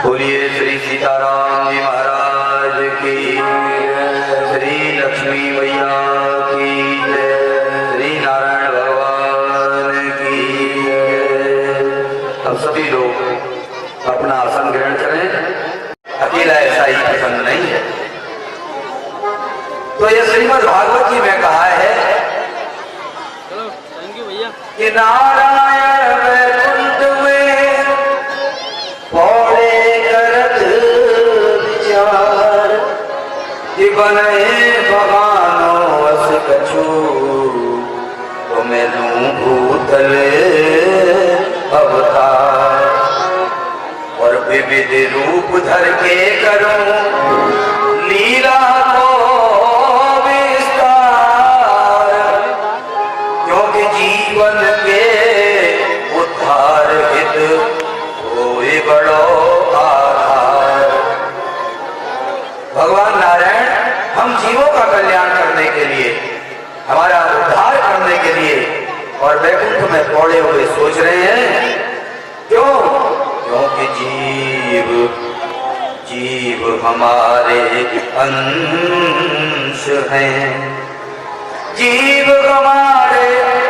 बोलिए श्री सीताराम जी महाराज की, श्री लक्ष्मी मैया की, श्री नारायण भगवान की। अब सभी लोग अपना आसन ग्रहण करें। अकेला ऐसा ही पसंद नहीं है। तो ये श्रीमद् भागवत जी में कहा है कि नारायण वैकुंठ में पौड़े करत विचार, कि बने भगवानो अस कछु, तो मैं लूं भूतल अवतार, और विविध रूप धर के करूं लीला को विस्तार, क्योंकि जीवन के उद्धार हित कोई बड़ो आधार। भगवान नारायण हम जीवों का कल्याण करने के लिए, हमारा उद्धार करने के लिए और वैकुंठ में पौड़े हुए सोच रहे हैं। क्यों? क्योंकि जीव हमारे अंश हैं, जीव हमारे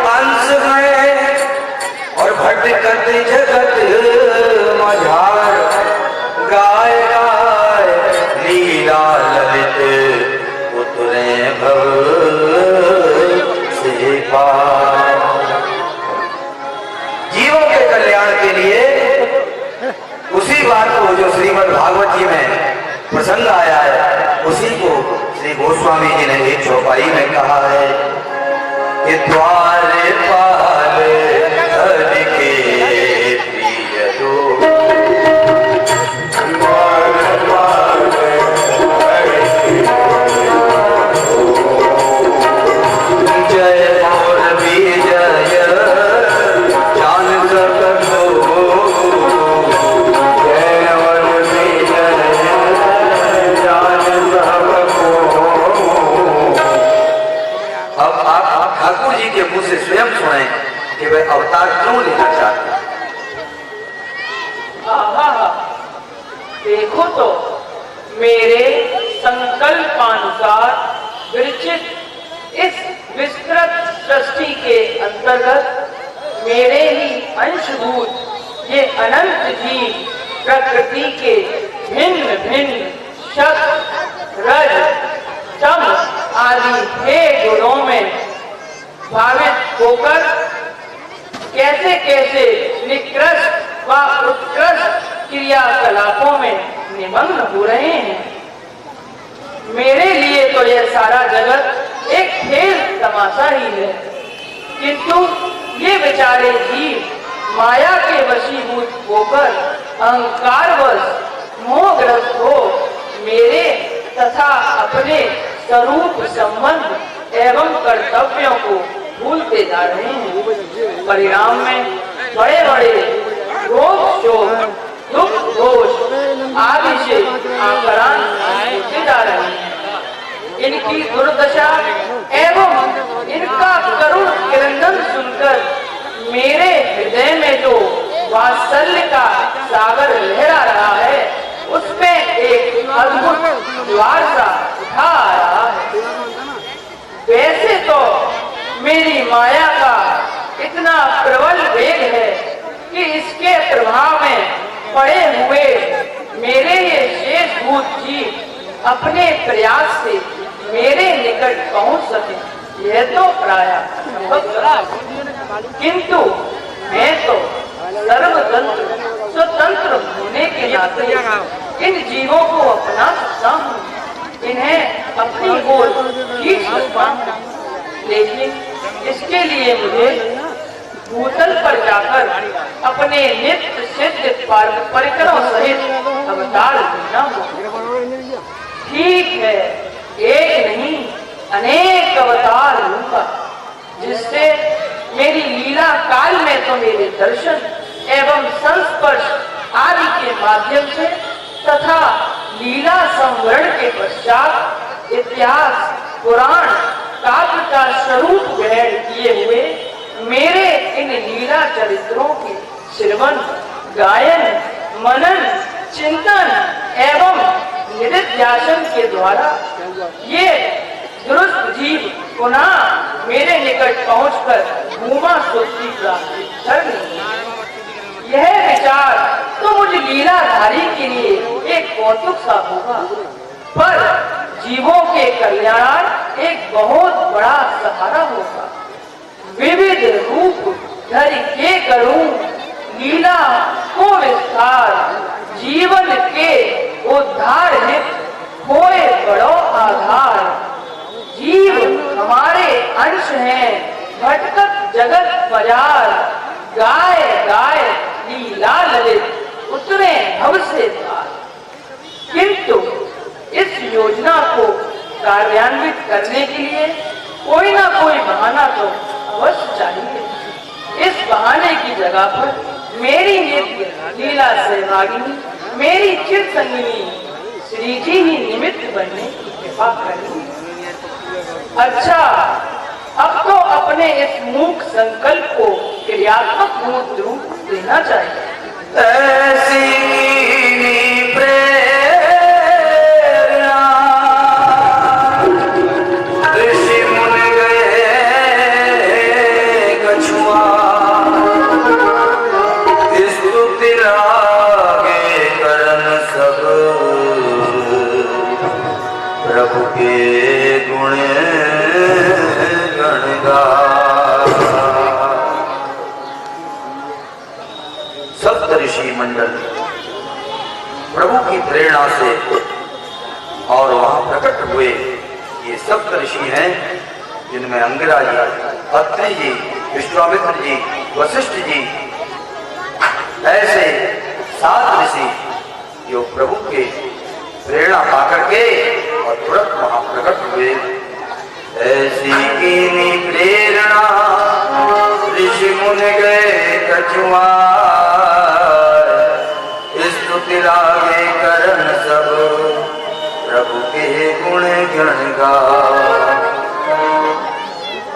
अंश हैं, और भटकत जगत मझार, गाय गाय लीला ललित, उतरे भव से पार। जीवों के कल्याण के लिए उसी बात को जो श्रीमद् भागवत जी में प्रसंग आया है, उसी को श्री गोस्वामी जी ने एक चौपाई में कहा है कि द्वारपाल हरि के प्रिय दो, द्वारपाल हरि के जय और विजय जान सकतो, जय और विजय जान सकतो। अब आप ठाकुर जी के मुंह से स्वयं सुने कि वे अवतार क्यों लेना चाहते हैं। देखो तो मेरे संकल्पानुसार विरचित इस विस्तृत सृष्टि के अंतर्गत मेरे ही अंशभूत ये अनंत जीव प्रकृति के भिन्न भिन्न शब्द रज तम आदि हे गुणों में भावित होकर कैसे कैसे निकृष्ट व उत्कृष्ट क्रियाकलापों में निमग्न हो रहे हैं। मेरे लिए तो यह सारा जगत एक खेल तमाशा ही है, किंतु ये बेचारे जीव माया के वशीभूत होकर अहंकारवश मोहग्रस्त हो मेरे तथा अपने स्वरूप संबंध एवं कर्तव्यों को भूलते जा रहे हैं। परिणाम में बड़े बड़े रोग शोक दुख दोष आदि से आक्रांत होते जा रहे हैं। इनकी दुर्दशा एवं इनका करुण क्रंदन सुनकर मेरे हृदय में जो वात्सल्य का सागर लहरा रहा है, उसमें एक अद्भुत द्वार सा उठा आ रहा है। वैसे तो मेरी माया का इतना प्रबल वेग है कि इसके प्रभाव में पड़े हुए मेरे ये शेष भूत जीव अपने प्रयास से मेरे निकट पहुंच सके, यह तो प्राय किंतु मैं तो सर्वतंत्र स्वतंत्र होने के नाते इन जीवों को अपना सकता हूँ, इन्हें अपनी ओर खींच सकता हूँ। लेकिन इसके लिए मुझे भूतल पर जाकर अपने नित्य सिद्ध परिकरों सहित अवतार लेना होगा। ठीक है, एक नहीं अनेक अवतार लूंगा, जिससे मेरी लीला काल में तो मेरे दर्शन एवं संस्पर्श आदि के माध्यम से तथा लीला संवरण के पश्चात इतिहास पुराण काव्य का स्वरूप ग्रहण किए हुए मेरे इन लीला चरित्रों के श्रवण गायन मनन चिंतन एवं निधिध्यासन के द्वारा ये दुरुस्त जीव पुनः मेरे निकट पहुंचकर भूमा सुख की प्राप्ति कर लेंगे। यह विचार तो मुझ लीलाधारी के लिए एक कौतुक सा होगा, पर जीवों के कल्याण एक बहुत बड़ा सहारा होगा। विविध रूप धर के करूं लीला को विस्तार, जीवन के उद्धार हित होए बड़ो आधार। जीव हमारे अंश हैं भटकत जगत बाजार, गाय गाय लीला ललित उतरे भव से पार। किंतु इस योजना को कार्यान्वित करने के लिए कोई ना कोई बहाना तो अवश्य चाहिए। इस बहाने की जगह पर मेरी नित्य लीला सहभागिनी, मेरी चिर संगिनी श्री जी ही निमित्त बनने की कृपा करें। अच्छा, अब तो अपने इस मूक संकल्प को क्रियात्मक रूप देना चाहिए। ऐसी प्रेरणा ऋषि मुनि गए कछुआ, स्तुति लागे करन सब, प्रभु के गुण गणगा। सप्त ऋषि मंडल प्रभु की प्रेरणा से और वहां प्रकट हुए ये सप्त ऋषि हैं, जिनमें अंगिरा जी, अत्रि जी, विश्वामित्र जी, वशिष्ठ जी, ऐसे 7 ऋषि जो प्रभु के प्रेरणा पाकर के और तुरंत वहां प्रकट हुए। ऐसी कीनी प्रेरणा ऋषि मुनि गए कछुआ, स्तुति लागे करन सब, प्रभु के गुण गण गा।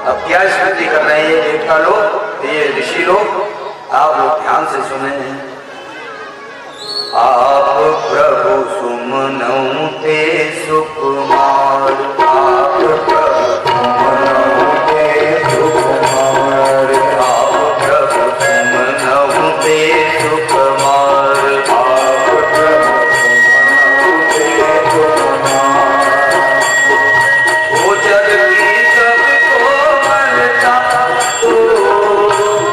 अब क्या स्तुति कर रहे हैं ये देवता लोग, ये ऋषि लोग, आप लोग ध्यान से सुने। आप प्रभु सुमनऊ ते सुकुमार, आप प्रभु सुमनऊ ते सुकुमार, आप प्रभु सुमनऊ ते सुकुमार, आप प्रभु सुमनऊ ते सुकुमार। वो जग की सबको मनता,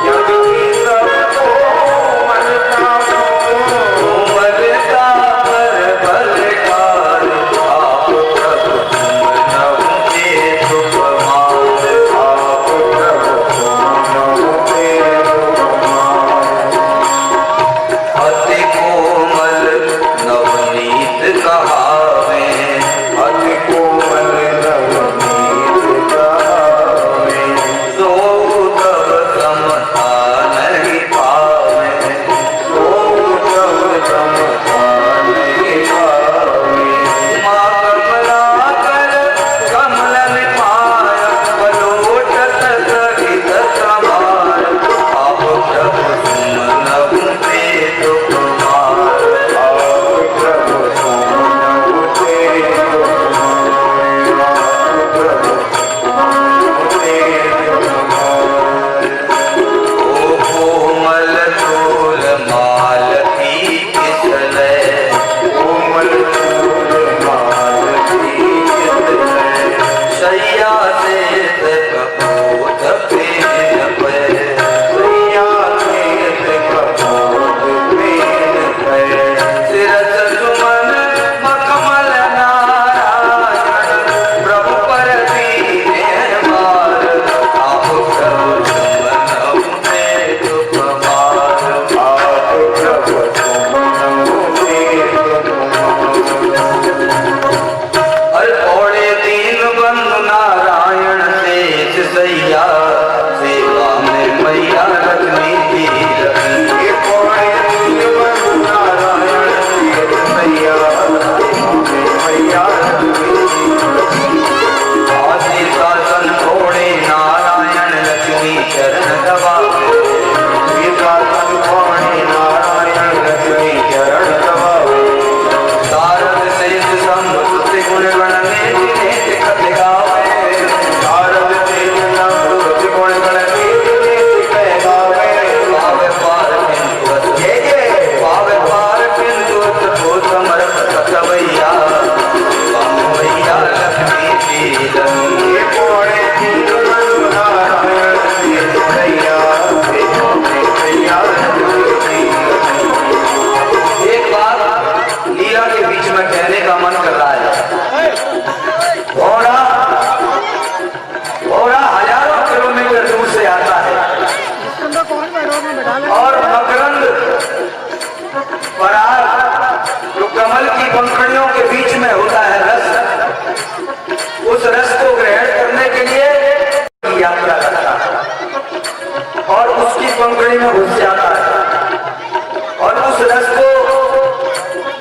जग की सबको मनता,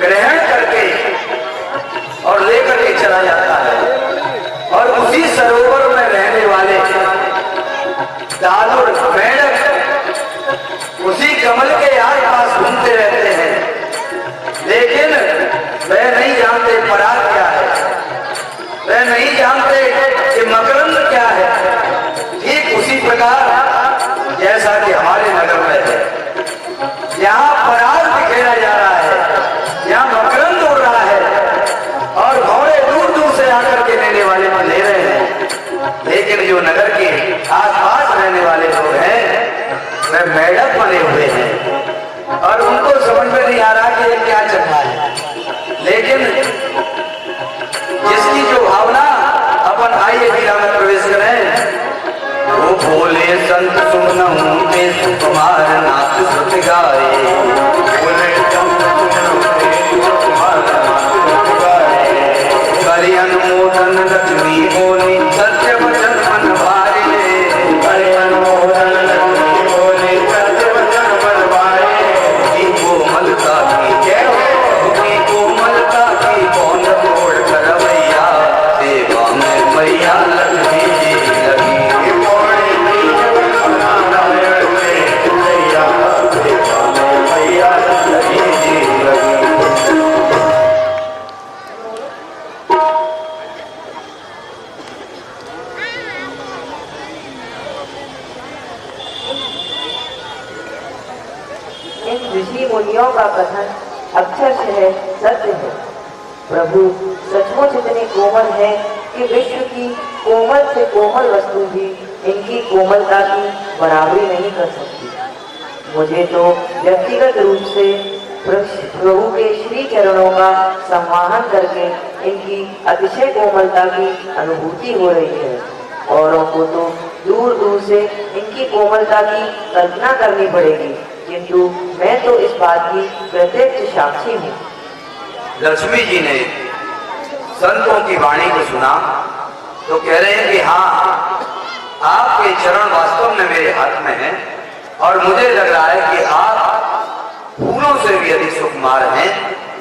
ग्रहण करके और लेकर के चला जाता है। और उसी सरोवर में रहने वाले दादुर मेंढक उसी कमल के आसपास घूमते रहते हैं, लेकिन वे नहीं जानते पराग क्या है, वे नहीं जानते कि मकरंद क्या है। ठीक उसी प्रकार जैसा कि हमारे नगर में है, यहाँ पराग बिखेरा जा रहा है, यहाँ मकरंद उड़ रहा है और घोड़े दूर दूर से आकर के लेने वाले को ले रहे हैं, लेकिन जो नगर के आसपास रहने वाले लोग हैं वे मेढक बने हुए हैं और उनको समझ में नहीं आ रहा कि ये क्या चल रहा है। लेकिन जिसकी जो भावना अपन आइए वीरा में प्रवेश करें, वो बोले संत सुनहूं के सुकुमार नाथ सुत गाए, बोले संत सुनहूं के सुकुमार नाथ सुत गाए, करि अनुमोदन लक्ष्मी बोली सत्य वचन मन भाए, करि अनुमोदन लक्ष्मी बोली सत्य वचन मन भाए। की कोमलता की जय हो, की कोमलता की कौन तोड़ करवैया, सेवा में मैया लक्ष्मी जी लगी। इन ऋषि मुनियों का कथन अक्षरशः सत्य है। प्रभु सचमुच इतने कोमल है कि विश्व की कोमल से कोमल वस्तु भी इनकी कोमलता की बराबरी नहीं कर सकती। मुझे तो व्यक्तिगत रूप से प्रभु के श्री चरणों का संवाहन करके इनकी अतिशय कोमलता की अनुभूति हो रही है। औरों को तो दूर दूर से इनकी कोमलता की कल्पना करनी पड़ेगी, किंतु मैं तो इस बात की प्रत्यक्ष साक्षी हूँ। लक्ष्मी जी ने संतों की वाणी को सुना तो कह रहे हैं कि हाँ, आपके चरण वास्तव में मेरे हाथ में हैं और मुझे लग रहा है कि आप फूलों से भी अधिक सुकुमार हैं।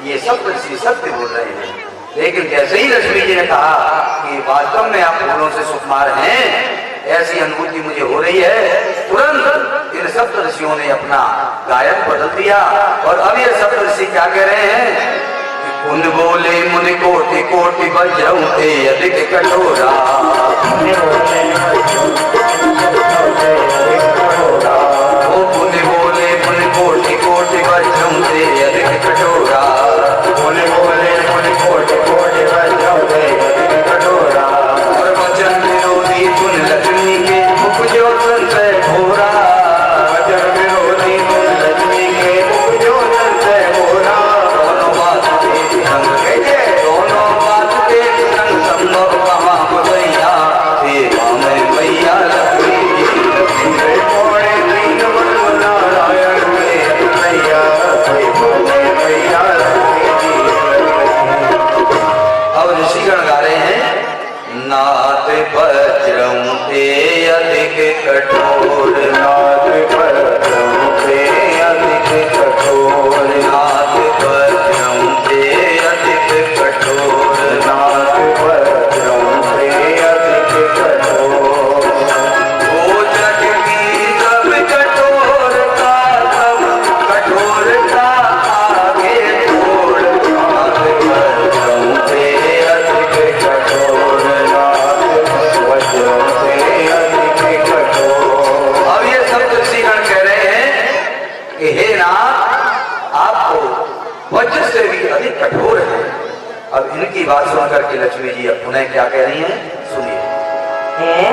ये सब ऋषि सत्य बोल रहे हैं। लेकिन जैसे ही लक्ष्मी जी ने कहा कि वास्तव में आप फूलों से सुकुमार हैं, ऐसी अनुभूति मुझे हो रही है, तुरंत इन सप्त ऋषियों ने अपना गायन बदल दिया। और अब ये सप्त ऋषि क्या कह रहे हैं? उन बोले मुनि कोटि कोटि वज्रं ते अधिक कठोरा, वो मुनि बोले मुनि कोटि कोटि वज्रं ते अधिक कठोरा, मुनि बोले मुनि कोटि कोटि वज्रं ते अधिक कठोरा, और वचन विरोधी सुन लक्ष्मी के उपजो संशय घोरा, वचन विरोधी सुन लक्ष्मी के उपजो संशय घोरा। दोनों बात के संग संभव कहाँ बतैया, सेवा में मैया लक्ष्मी जी लक्ष्मी कोड़े दीन बंधु नारायण में मैया, सेवा में मैया लक्ष्मी जी लक्ष्मी। अब ऋषिगण गा रहे हैं, नाथ वज्रं ते अधिक कठोर, नाथ वज्रं ते अधिक कठोर, नाथ वज्रं ते अधिक कठोर, नाथ वज्रं ते अधिक कठोर। वो जग की सब कठोरता, सब कठोरता आगे छोड़, नाथ वज्रं ते अधिक कठोर, नाथ वज्रं ते अधिक कठोर। अब ये सब ऋषिगण कह रहे हैं कि हे नाथ, आपको वज्र से भी अधिक कठोर है। अब इनकी बात सुनकर के लक्ष्मी जी अब पुनः क्या कह रही हैं, सुनिए। हैं?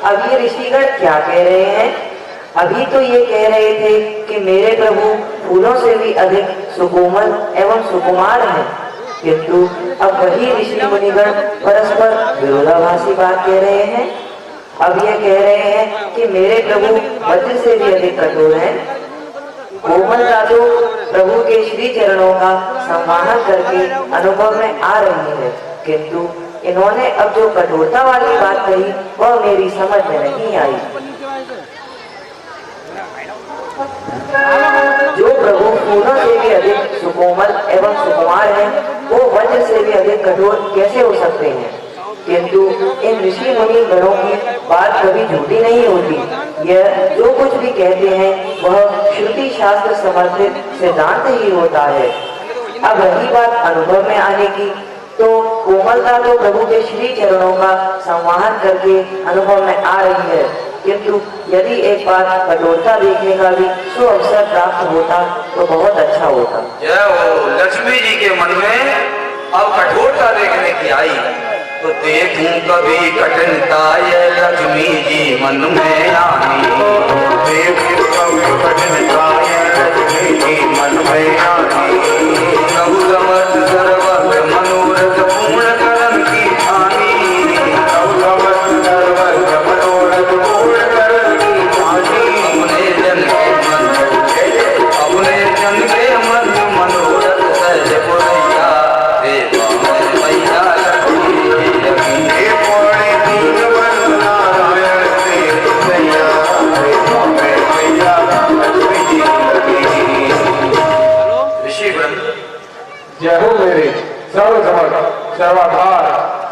अब ये ऋषिगण क्या कह रहे हैं? अभी तो ये कह रहे थे कि मेरे प्रभु फूलों से भी अधिक सुकोमल एवं सुकुमार हैं, किंतु अब वही ऋषि मुनिगण परस्पर विरोधाभासी बात कह रहे हैं। अब ये कह रहे हैं कि मेरे प्रभु वज्र से भी अधिक कठोर हैं। कोमलता तो प्रभु के श्री चरणों का सम्मान करके अनुभव में आ रही है, किंतु इन्होंने अब जो कठोरता वाली बात कही वह मेरी समझ में नहीं आई। जो प्रभु फूलों से भी अधिक सुकोमल एवं सुकुमार हैं, वो वज्र से भी अधिक कठोर कैसे हो सकते हैं? किंतु इन ऋषि मुनि गणों की बात कभी झूठी नहीं होती। यह जो कुछ भी कहते हैं वह श्रुति शास्त्र समर्थित सिद्धांत ही होता है। अब रही बात अनुभव में आने की, तो कोमलता तो प्रभु के श्री चरणों का संवाहन करके अनुभव में आ रही है, किंतु यदि एक बार कठोरता देखने का भी सुअवसर प्राप्त होता तो बहुत अच्छा होता। जय हो। लक्ष्मी जी के मन में अब कठोरता देखने की आई, तो देखूं कभी कठिनता ये लक्ष्मी जी मन में आनी। देखूं कभी कठिनता ये लक्ष्मी जी मन में आनी। प्रभु समर्थ सर्वत्र मनोरथ पूर्ण करन की ठानी। प्रभु समर्थ सर्वत्र मनोरथ पूर्ण करन की ठानी। अपने जन के मन मनोरथ सहज पुरैया देवा मैया जय हो मेरे सर्व समर्थ सर्वाधार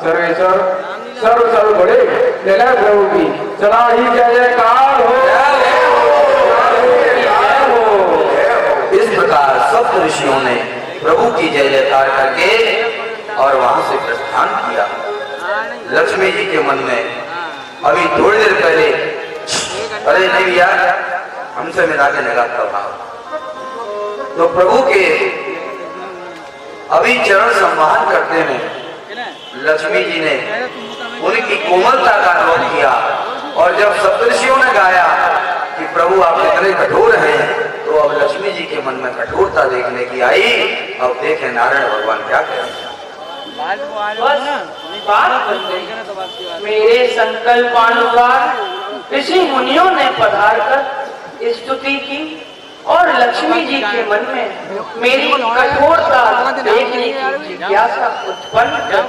सर्वेश्वर सर्व सर्व बड़े निलय प्रभु की सदा ही जय जयकार हो। इस प्रकार सप्त ऋषियों ने प्रभु की जय जयकार करके और वहां से प्रस्थान किया। लक्ष्मी जी के मन में अभी थोड़ी देर पहले अरे नहीं भैया हमसे मिला के लगा था, तो प्रभु के अभी चरण संवाहन करते में लक्ष्मी जी ने उनकी कोमलता का अनुभव किया। और जब सप्तऋषियों ने गाया कि प्रभु आप इतने कठोर हैं, तो अब लक्ष्मी जी के मन में कठोरता देखने की आई। अब देखें नारायण भगवान क्या कह रहे हैं। बस बात बन गई। मेरे संकल्पानुसार ऋषि मुनियों ने पधार कर स्तुति की और लक्ष्मी जी के मन में मेरी कठोरता देखने की जिज्ञासा उत्पन्न कर।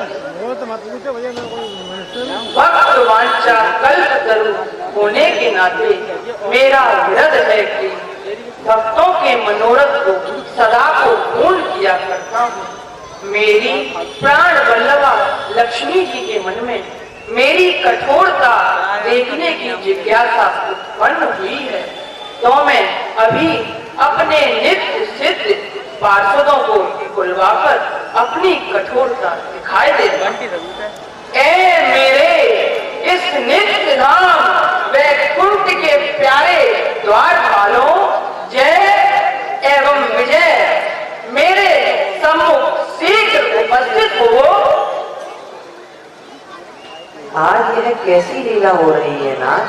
भक्त वांछा कल्पतरु होने के नाते मेरा विरध है कि भक्तों के मनोरथ को सदा को पूर्ण किया करता हूँ। मेरी प्राण वल्लभा लक्ष्मी जी के मन में मेरी कठोरता देखने की जिज्ञासा उत्पन्न हुई है, तो मैं अभी अपने नित्य सिद्ध पार्षदों को बुलवाकर अपनी कठोरता दिखाई देता। ए मेरे इस नित्य धाम वैकुंठ के प्यारे द्वारपालों, जय एवं विजय मेरे सम्मुख शीघ्र उपस्थित हो। आज यह कैसी लीला हो रही है नाथ?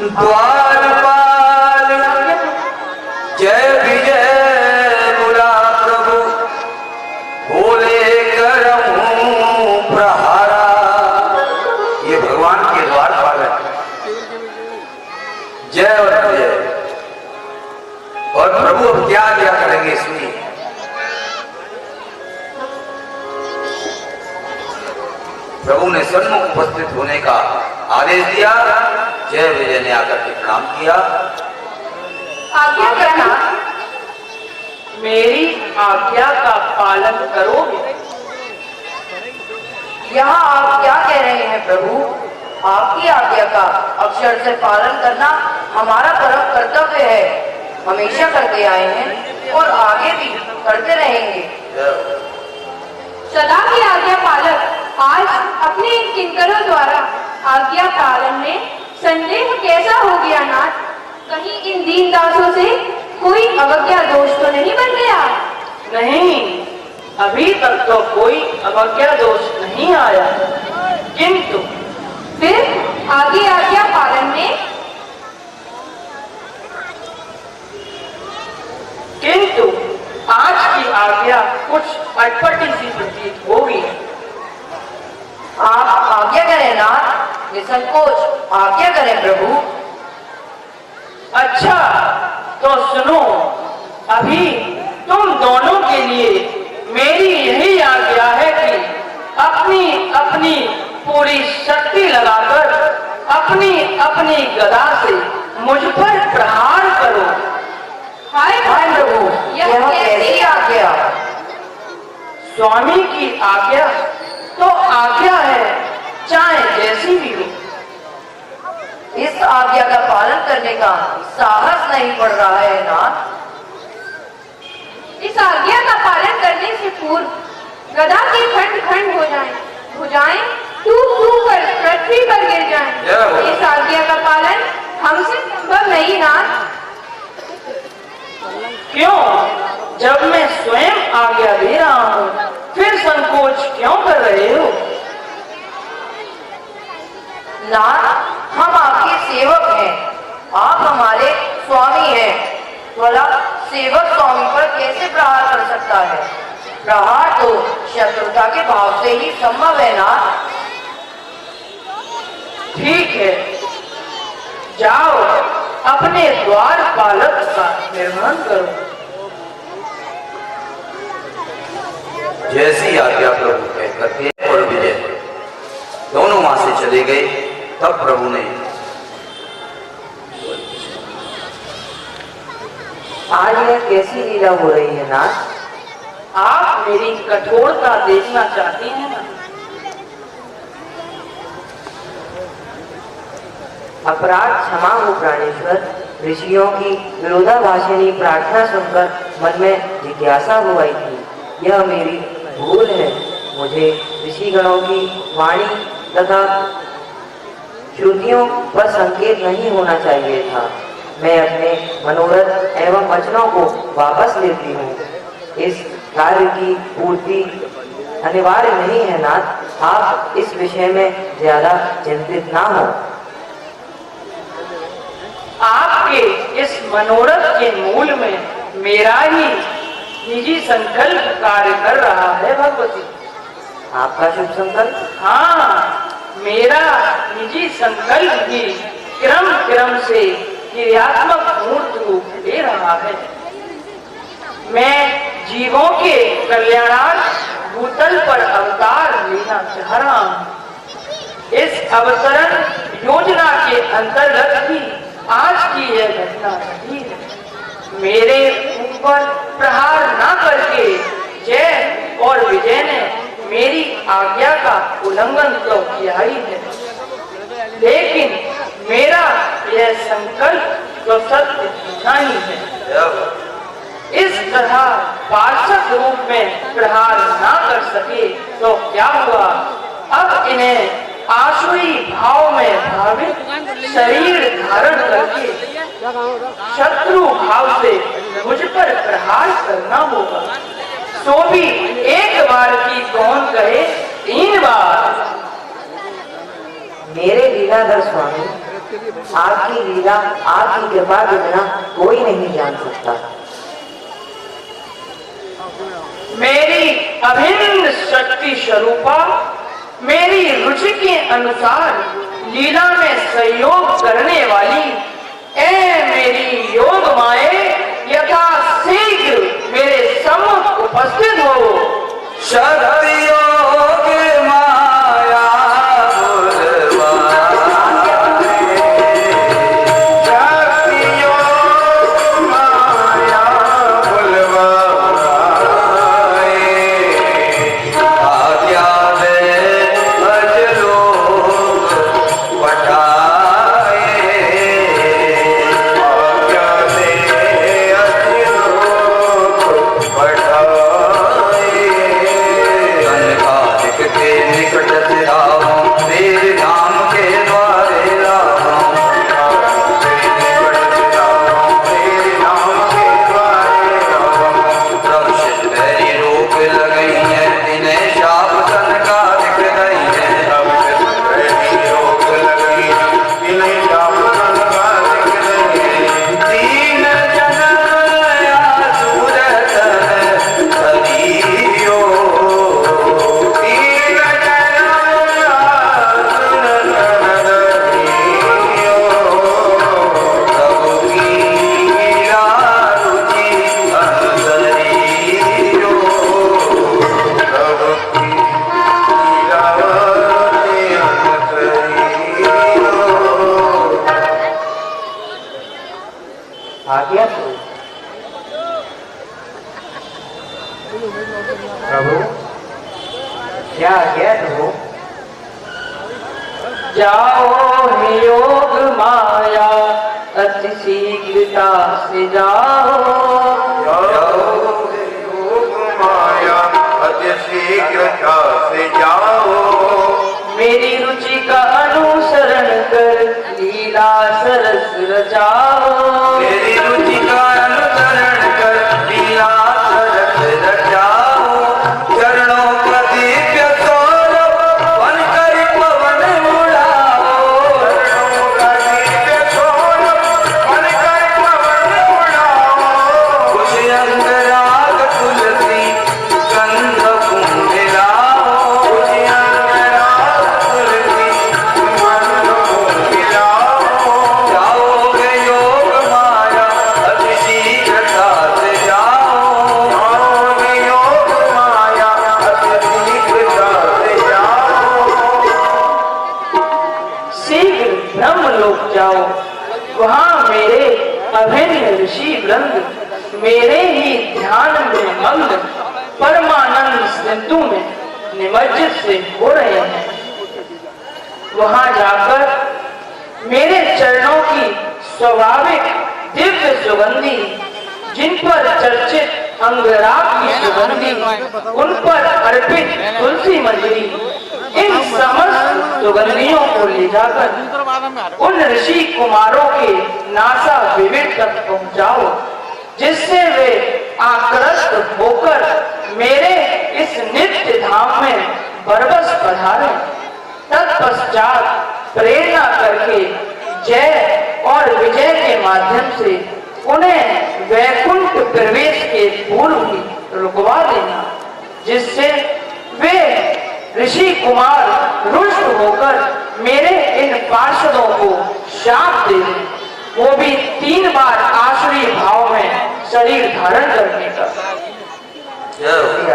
द्वारपाल जय विजय बुला प्रभु, बोले करऊं प्रहारा। ये भगवान के द्वारपाल है। जय और विजय। और प्रभु अब क्या क्या करेंगे इसमें? प्रभु ने सन्मुख उपस्थित होने का आदेश दिया। जय विजय ने आकर के प्रणाम किया। आज्ञा करना, मेरी आज्ञा का पालन करोगे? यहाँ आप क्या कह रहे हैं प्रभु? आपकी आज्ञा का अक्षर से पालन करना हमारा परम कर्तव्य है। हमेशा करते आए हैं और आगे भी करते रहेंगे। सदा की आज्ञा पालक आज अपने इन किंकरों द्वारा आज्ञा पालन में संदेह कैसा हो गया नाथ? कहीं इन दीन दासों से कोई अवज्ञा दोष तो नहीं बन गया? नहीं, अभी तक तो कोई अवज्ञा दोष नहीं आया, किंतु फिर आगे आज्ञा पालन में किंतु आज की आज्ञा कुछ अटपटी सी प्रतीत होगी। आप आज्ञा करें नाथ, निसंकोच आज्ञा करें प्रभु। अच्छा तो सुनो, अभी तुम दोनों के लिए मेरी यही आज्ञा है कि अपनी अपनी पूरी शक्ति लगाकर अपनी अपनी गदा से मुझ पर प्रहार करो। हाय हाय प्रभु, यह यह कैसी कैसी आज्ञा? स्वामी की आज्ञा तो आज्ञा है, चाहे जैसी भी हो। इस आज्ञा का पालन करने का साहस नहीं पड़ रहा है नाथ। इस आज्ञा का पालन करने से पूर्व गदा के खंड खंड हो जाएं, भुजाएं टूट टूट कर पृथ्वी पर गिर जाएं। इस आज्ञा का पालन हमसे संभव नहीं नाथ। क्यों? जब मैं स्वयं आज्ञा दे रहा हूँ, फिर संकोच क्यों कर रहे हो? नाथ, हम आपके सेवक हैं, आप हमारे स्वामी हैं। भला सेवक स्वामी पर कैसे प्रहार कर सकता है? प्रहार तो शत्रुता के भाव से ही संभव है नाथ। ठीक है, जाओ अपने द्वार पालक का निर्माण करो। जैसी आज्ञा प्रभु कहकर के और विजय दोनों वहां से चले गए। तब प्रभु ने आज यह कैसी लीला हो रही है नाथ? आप मेरी कठोरता देखना चाहती हैं ना? अपराध क्षमा हो प्राणेश्वर। ऋषियों की विरोधाभाषिणी प्रार्थना सुनकर मन में जिज्ञासा हो आई थी। यह मेरी भूल है। मुझे ऋषिगणों की वाणी तथा श्रुतियों पर संकेत नहीं होना चाहिए था। मैं अपने मनोरथ एवं वचनों को वापस लेती हूँ। इस कार्य की पूर्ति अनिवार्य नहीं है नाथ। आप इस विषय में ज्यादा चिंतित ना हो। आपके इस मनोरथ के मूल में मेरा ही निजी संकल्प कार्य कर रहा है भगवती। आपका शुभ संकल्प? हाँ, मेरा निजी संकल्प भी क्रम क्रम से क्रियात्मक मूर्त रूप ले रहा है। मैं जीवों के कल्याणार्थ भूतल पर अवतार लेना चाह रहा हूँ। इस अवतरण योजना के अंतर्गत ही आज की यह घटना घटी है। मेरे ऊपर प्रहार न करके जय और विजय ने मेरी आज्ञा का उल्लंघन तो किया ही है, लेकिन मेरा यह संकल्प तो सत्य नहीं है। इस तरह पार्षद रूप में प्रहार न कर सके तो क्या हुआ? अब इन्हें आसुरी भाव में भावित शरीर धारण करके शत्रु भाव से मुझ पर प्रहार करना होगा। सो भी एक बार की कौन कहे 3 बार। मेरे लीलाधर स्वामी, आपकी लीला आपकी कृपा के बिना कोई नहीं जान सकता। मेरी अभिन्न शक्ति स्वरूपा मेरी रुचि के अनुसार लीला में सहयोग करने वाली ए मेरी योग माए, यथा शीघ्र मेरे सम्मुख उपस्थित हो। शक्ति योग माया बुलवाए, शक्ति योग माया बुलवाए, आज्ञा दे अजलो पठाए, आज्ञा दे अजलो पठाए। आज्ञा दो। प्रभु क्या आज्ञा दो। जाओ हे योग माया अति शीघ्रता से जाओ। माया अति शीघ्रता से जाओ। मेरी रुचि का अनुसरण कर लीला सरस रचाओ। मेरी रुचि का अनुसरण कर लीला सरस रचाओ। चरणों का दिव्य सौरभ बनकर पवन उड़ाओ। चरणों का दिव्य सौरभ बनकर पवन उड़ाओ। कुछ अंगराग तुलसी गंध कुंभ मिलाओ। कुछ अंगराग तुलसी गंध कुंभ मिलाओ। जाओगे योग माया अति शीघ्रता से जाओ। जाओगे योग माया अति शीघ्रता से जाओ। शीघ्र ब्रह्मलोक जाओ। वहाँ मेरे अभिन्न ऋषि वृंद मेरे ही ध्यान में मग्न परमानंद सिंधु में निमज्जित से हो रहे हैं। वहाँ जाकर मेरे चरणों की स्वाभाविक दिव्य सुगंधी, जिन पर चर्चित अंगराग की सुगंधी, उन पर अर्पित तुलसी मंजरी, इन समस्त सुगंधियों को ले जाकर उन ऋषि कुमारों के नासा विवेक तक पहुंचाओ, जिससे वे आकृष्ट होकर मेरे इस नित्य धाम में बरबस पधारे। तत्पश्चात प्रेरणा करके जय और विजय के माध्यम से उन्हें वैकुंठ प्रवेश के पूर्व ही रुकवा देना, जिससे वे ऋषि कुमार रुष्ट होकर मेरे इन पार्षदों को शाप दे दें, वो भी 3 बार आसुरी भाव में शरीर धारण करने का।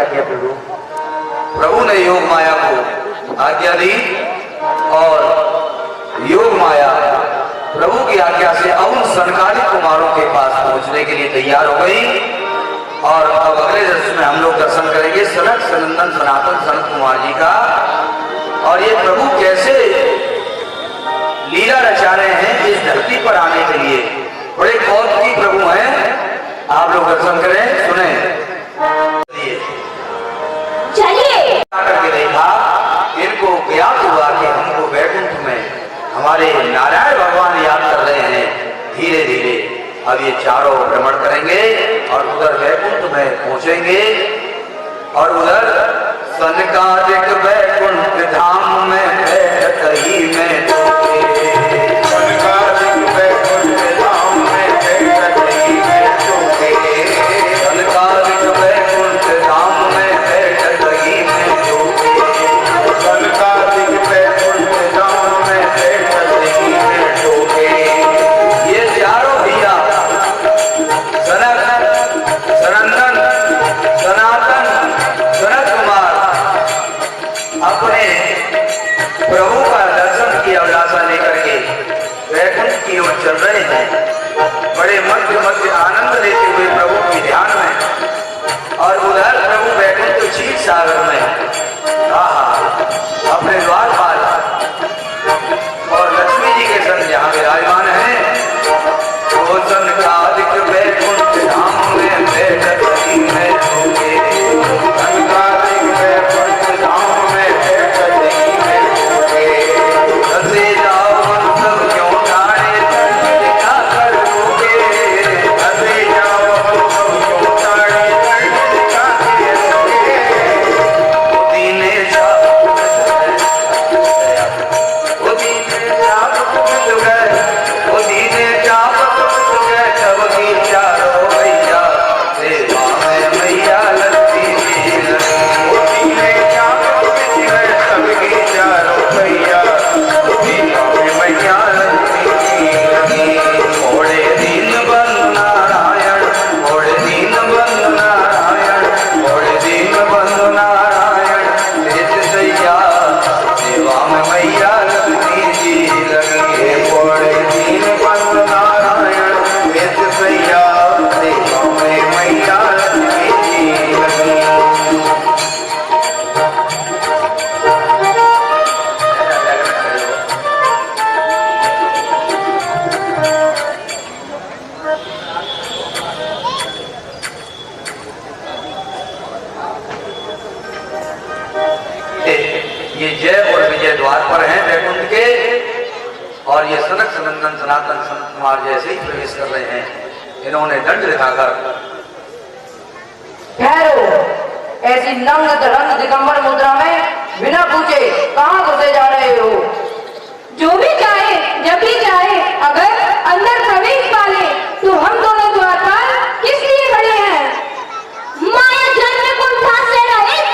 आज्ञा प्रभु। प्रभु ने योग माया को आज्ञा दी और योग माया प्रभु की आज्ञा से अब उन सनकादिक कुमारों के पास पहुंचने के लिए तैयार हो गई। और अब अगले दृश्य में हम लोग दर्शन करेंगे सनक सनंदन सनातन सनत कुमार जी का। और ये प्रभु कैसे लीला रचा रहे हैं इस धरती पर आने के लिए। बड़े कौतुकी प्रभु हैं, आप लोग दर्शन करें, सुने। चलिए करके देखा, इनको ज्ञात हुआ कि हमको वैकुंठ में हमारे नारायण भगवान याद कर रहे हैं। धीरे धीरे अब ये चारों भ्रमण करेंगे और उधर वैकुंठ में पहुंचेंगे। और उधर सनकादिक वैकुंठ धाम में बैठत ही में टोके। सनकादिक वैकुंठ धाम में बैठत ही में टोके। सनकादिक वैकुंठ धाम में बैठत ही में टोके। सनकादिक वैकुंठ धाम में बैठत ही में टोके। ये चारों भैया सनक सनंदन सनातन सनत कुमार अपने प्रभु का दर्शन की अभिलाषा लेकर के वैकुंठ की ओर चल रहे हैं। बड़े मध्य मध्य आनंद लेते हुए प्रभु के ध्यान में। और उधर प्रभु वैकुंठ क्षीर सागर में अपने द्वारपाल और लक्ष्मी जी के संग जहाँ विराजमान है। वो सनकादिक वैकुंठ धाम में बैठत ही में टोके। सनकादिक वैकुंठ धाम में बैठत ही में टोके। हंसे जाओ हम सब क्यों टाड़े, दंड क्या कर लोगे। हंसे जाओ हम सब क्यों टाड़े, दंड क्या कर लोगे। दीनेश द्वार पर हैं वैकुंठ के, और ये सनक सनंदन सनातन संत कुमार जैसे ही प्रवेश कर रहे हैं। इन्होंने दंड दिखाकर ठहरो, ऐसी नंग धड़ंग दिगंबर मुद्रा में बिना पूछे कहाँ घुसे जा रहे हो? जो भी चाहे जब भी चाहे अगर अंदर प्रवेश पाले तो हम दोनों द्वारपाल किस लिए खड़े हैं? माया जन्म कुंठा से रहित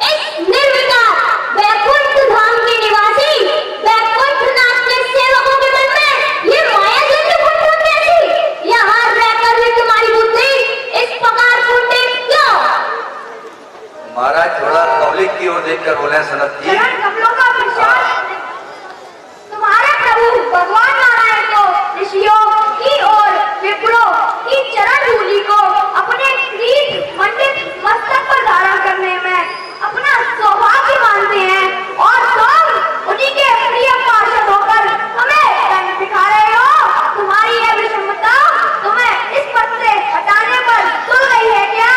इस निर्विकार वैकुंठ धाम के निवासी वैकुंठ नाथ के सेवकों के मन में ये माया जन्म कुंठा कैसी? यहाँ रहकर भी तुम्हारी बुद्धि इस प्रकार कुंठित क्यों? महाराज थोड़ा पब्लिक की ओर देखकर बोले सनत जी। चरण कमलों का प्रसाद तुम्हारे प्रभु भगवान नारायण को ऋषियों की और विप्रों की चरण धूलि को अपने क्रीट मंडित मस्तक पर धारण करने में अपना सौभाग्य मानते हैं, और तुम उन्हीं के प्रिय पार्षद होकर हमें दंड दिखा रहे हो। तुम्हारी यह विषमता तुम्हें इस पद से हटाने पर तुल गई है क्या?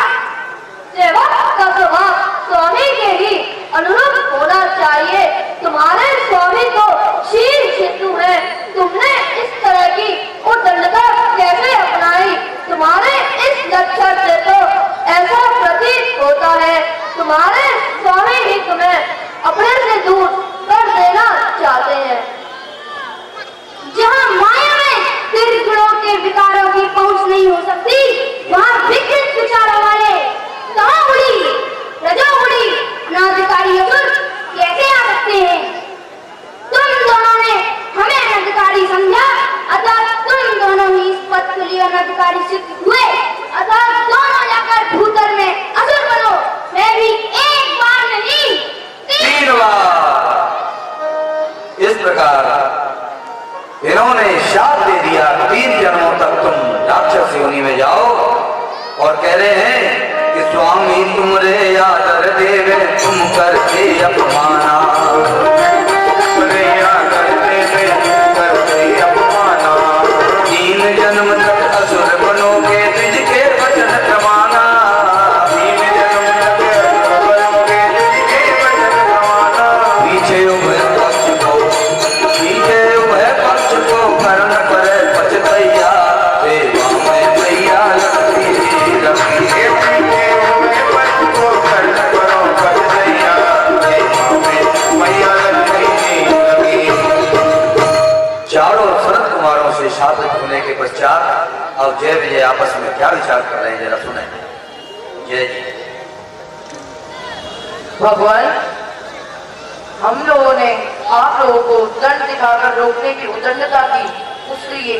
सेवक का स्वभाव स्वामी के ही अनुरूप होना चाहिए। तुम्हारे स्वामी तो शील सिद्धू है, तुमने इस तरह की उद्दंडता कैसे अपनाई? तुम्हारे इस लक्षण से तो ऐसा प्रतीत होता है तुम्हारे स्वामी ही तुम्हें अपने से दूर कर देना चाहते हैं। जहाँ माया में त्रिगुणों के विकारों की पहुंच नहीं हो सकती, वहाँ विकृत विचारों वाले कहाँ उड़ी रजो उड़ी अनाधिकारी असुर कैसे आ सकते हैं? तुम दोनों ने हमें अनाधिकारी समझा, अतः तुम दोनों ही इस पद के लिए अनाधिकारी सिद्ध हुए, अतः दोनों जाकर भूतल में असुर बनो। मैं भी एक बार नहीं 3 बार। इस प्रकार इन्होंने शाप दे दिया, 3 जन्मों तक तुम राक्षस योनि में जाओ, और कह रहे हैं कि स्वामी तुमरे आदर देवे तुम करते अपमाना, तुमरे आदर देवे तुम करते अपमाना, 3 जन्म तक असुर बनोगे तुझ के वचन प्रमाना, 3 जन्म तक असुर बनोगे तुझ के वचन प्रमाना। पीछे उभय पक्ष को, पीछे उभय पक्ष को कर्ण करे पछतैया, देवा में मैया लक्ष्मी जी रखी है। चारों सनत कुमारों से शापित होने के पश्चात अब जय विजय आपस में क्या विचार कर रहे हैं जरा सुने। जय जी। भगवान, हम लोगों ने आप लोगों को दंड दिखाकर रोकने की उद्दंडता की, उसलिए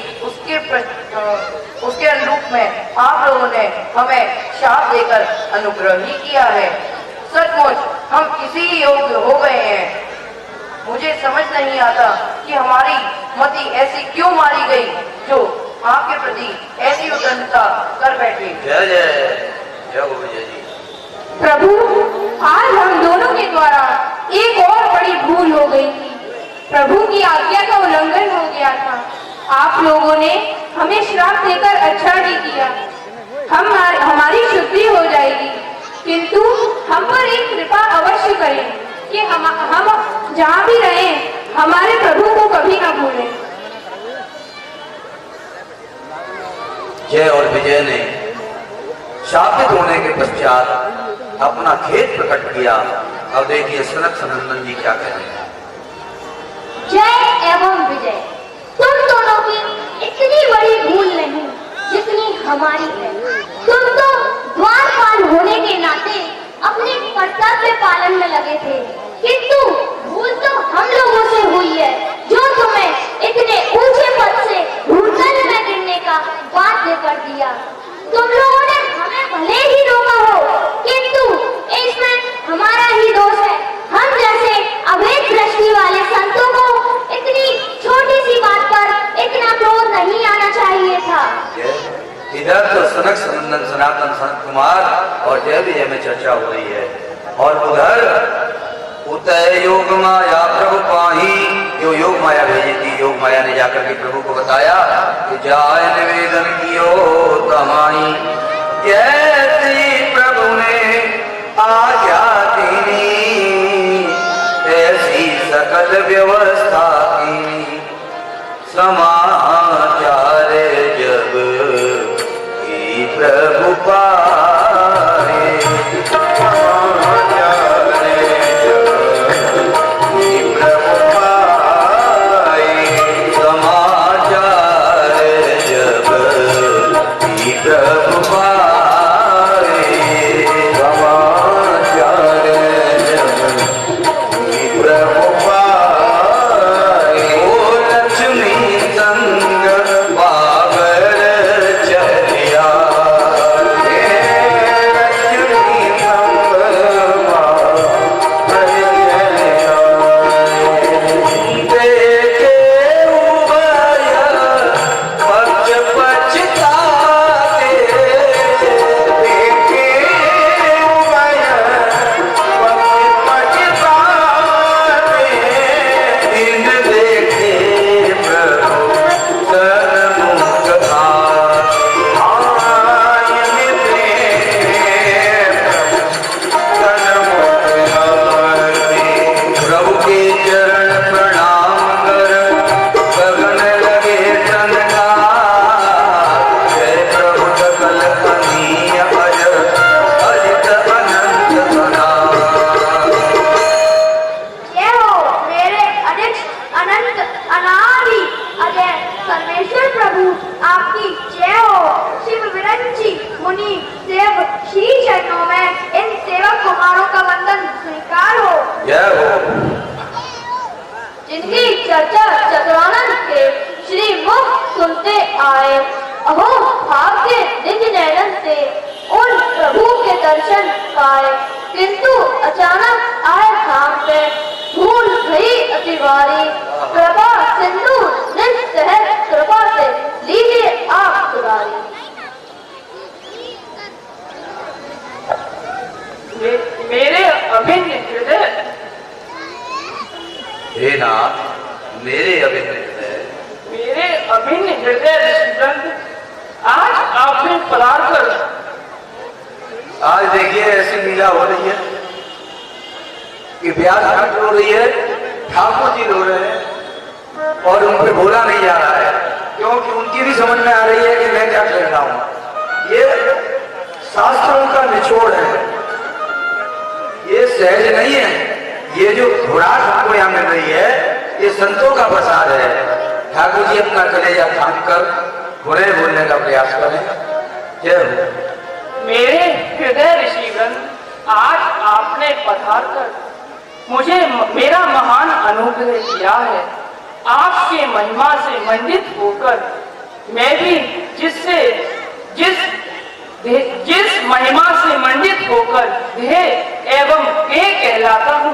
उसके अनुरूप में आप लोगों ने हमें शाप देकर अनुग्रह ही किया है। सचमुच हम इसी योग्य हो गए हैं। मुझे समझ नहीं आता कि हमारी मति ऐसी क्यों मारी गई जो आपके प्रति ऐसी उद्दंडता कर बैठे। जय जय जय हो विजय जी। प्रभु, आज हम दोनों के द्वारा एक और बड़ी भूल हो गई थी। प्रभु की आज्ञा का उल्लंघन हो गया था। आप लोगों ने हमें श्राप देकर अच्छा नहीं किया। हमारी शुद्धि हो जाएगी, किंतु हम पर एक कृपा अवश्य करें कि हम जहाँ भी रहें हमारे प्रभु को कभी न भूलें। जय और विजय ने शापित होने के पश्चात अपना खेद प्रकट किया। अब देखिए सनक सनंदन जी क्या कह रहे हैं। जय एवं विजय, तुम दोनों की इतनी बड़ी भूल नहीं जितनी हमारी है। तुम तो द्वारपाल होने के नाते अपने कर्तव्य पालन में लगे थे, किंतु भूल तो हम लोगों से हुई है जो तुम्हें इतने ऊंचे पद से भूतल में गिरने का बाध्य कर दिया। तुम लोगों ने हमें भले ही रोका हो, किंतु इसमें हमारा ही दोष है। हम जैसे अभेद दृष्टि वाले संतों को इतनी छोटी सी बात पर इतना क्रोध नहीं आना चाहिए था। इधर तो सनक सनंदन सनातन संत कुमार और जय विजय में चर्चा हो रही है, और उधर उतय योग माया प्रभु पाही, जो योग माया भेजी थी, योग माया ने जाकर के प्रभु को बताया कि जाय निवेदन कियो तमाही, जैसी प्रभु ने आज्ञा दी ऐसी सकल सकल व्यवस्था की समाचार जब ही प्रभु पाए, समाचार जब ही प्रभु पाए, समाचार जब ही प्रभु पाए, समाचार जब ही प्रभु पाए। ओ लक्ष्मी संग बाबर चलिया, लक्ष्मी संग बाबर चलिया, देखे उभय पक्ष पछताते, देखे उभय पक्ष पछताते, दिन देखे प्रभु सन्मुख आए, दिन देखे सन्मुख आए। प्रभु के चरण प्रणाम कर गगन लगे चंदा, जय प्रभु सकल कनीय अज अजित अनंत सदा। जय हो मेरे अध्यक्ष अनंत अनादि अजय सर्वेश्वर प्रभु, आपकी जय हो। शिव विरंची मुनि देव श्री चरणों में इन सेवक कुमारों का वंदन स्वीकार हो। जय हो। जिनकी चर्चा चतुरानंद के श्री मुख सुनते आए, अहो भाग्य निज नयन से उन प्रभु के दर्शन पाए, किंतु अचानक आए धाम पे भूल गई अतिवारी, कृपा सिंधु निस्सहज कृपा से लीजिए आप सुधारी। मेरे अभिन्न हृदय, हे नाथ, मेरे अभिन्न हृदय, मेरे अभिन्न हृदय ऋषिवृंद, आज आपने पधार कर आज देखिए ऐसी लीला हो रही है कि व्यास घाट रो रही है, ठाकुर जी रो रहे हैं और उन पे बोला नहीं जा रहा है, क्योंकि उनकी भी समझ में आ रही है कि मैं क्या कह रहा हूं। ये शास्त्रों का निचोड़ है, ये सहज नहीं है। ये जो घुराट हमको यहाँ मिल रही है, ये संतों का प्रसाद है। ठाकुर जी अपना कलेजा थाम कर घुरे बोलने का प्रयास करें। जय हो। मेरे हृदय ऋषिवृंद, आज आपने पधार कर मुझे मेरा महान अनुग्रह किया है। आपके महिमा से मंडित होकर मैं भी जिस महिमा से मंडित होकर देह एवं देह कहलाता हूँ,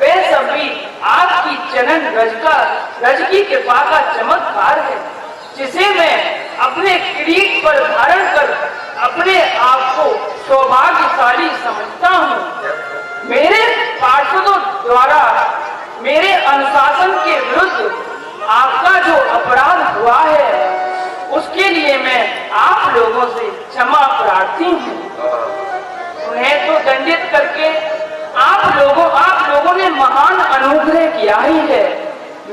वह सब भी आपकी चरण रज की कृपा का चमत्कार है, जिसे मैं अपने किरीट पर धारण कर अपने आप को सौभाग्यशाली समझता हूँ। मेरे पार्षदों द्वारा मेरे अनुशासन के विरुद्ध आपका जो अपराध हुआ है, उसके लिए मैं आप लोगों से क्षमा प्रार्थी हूँ। उन्हें तो दंडित करके आप लोगों ने महान अनुग्रह किया ही है।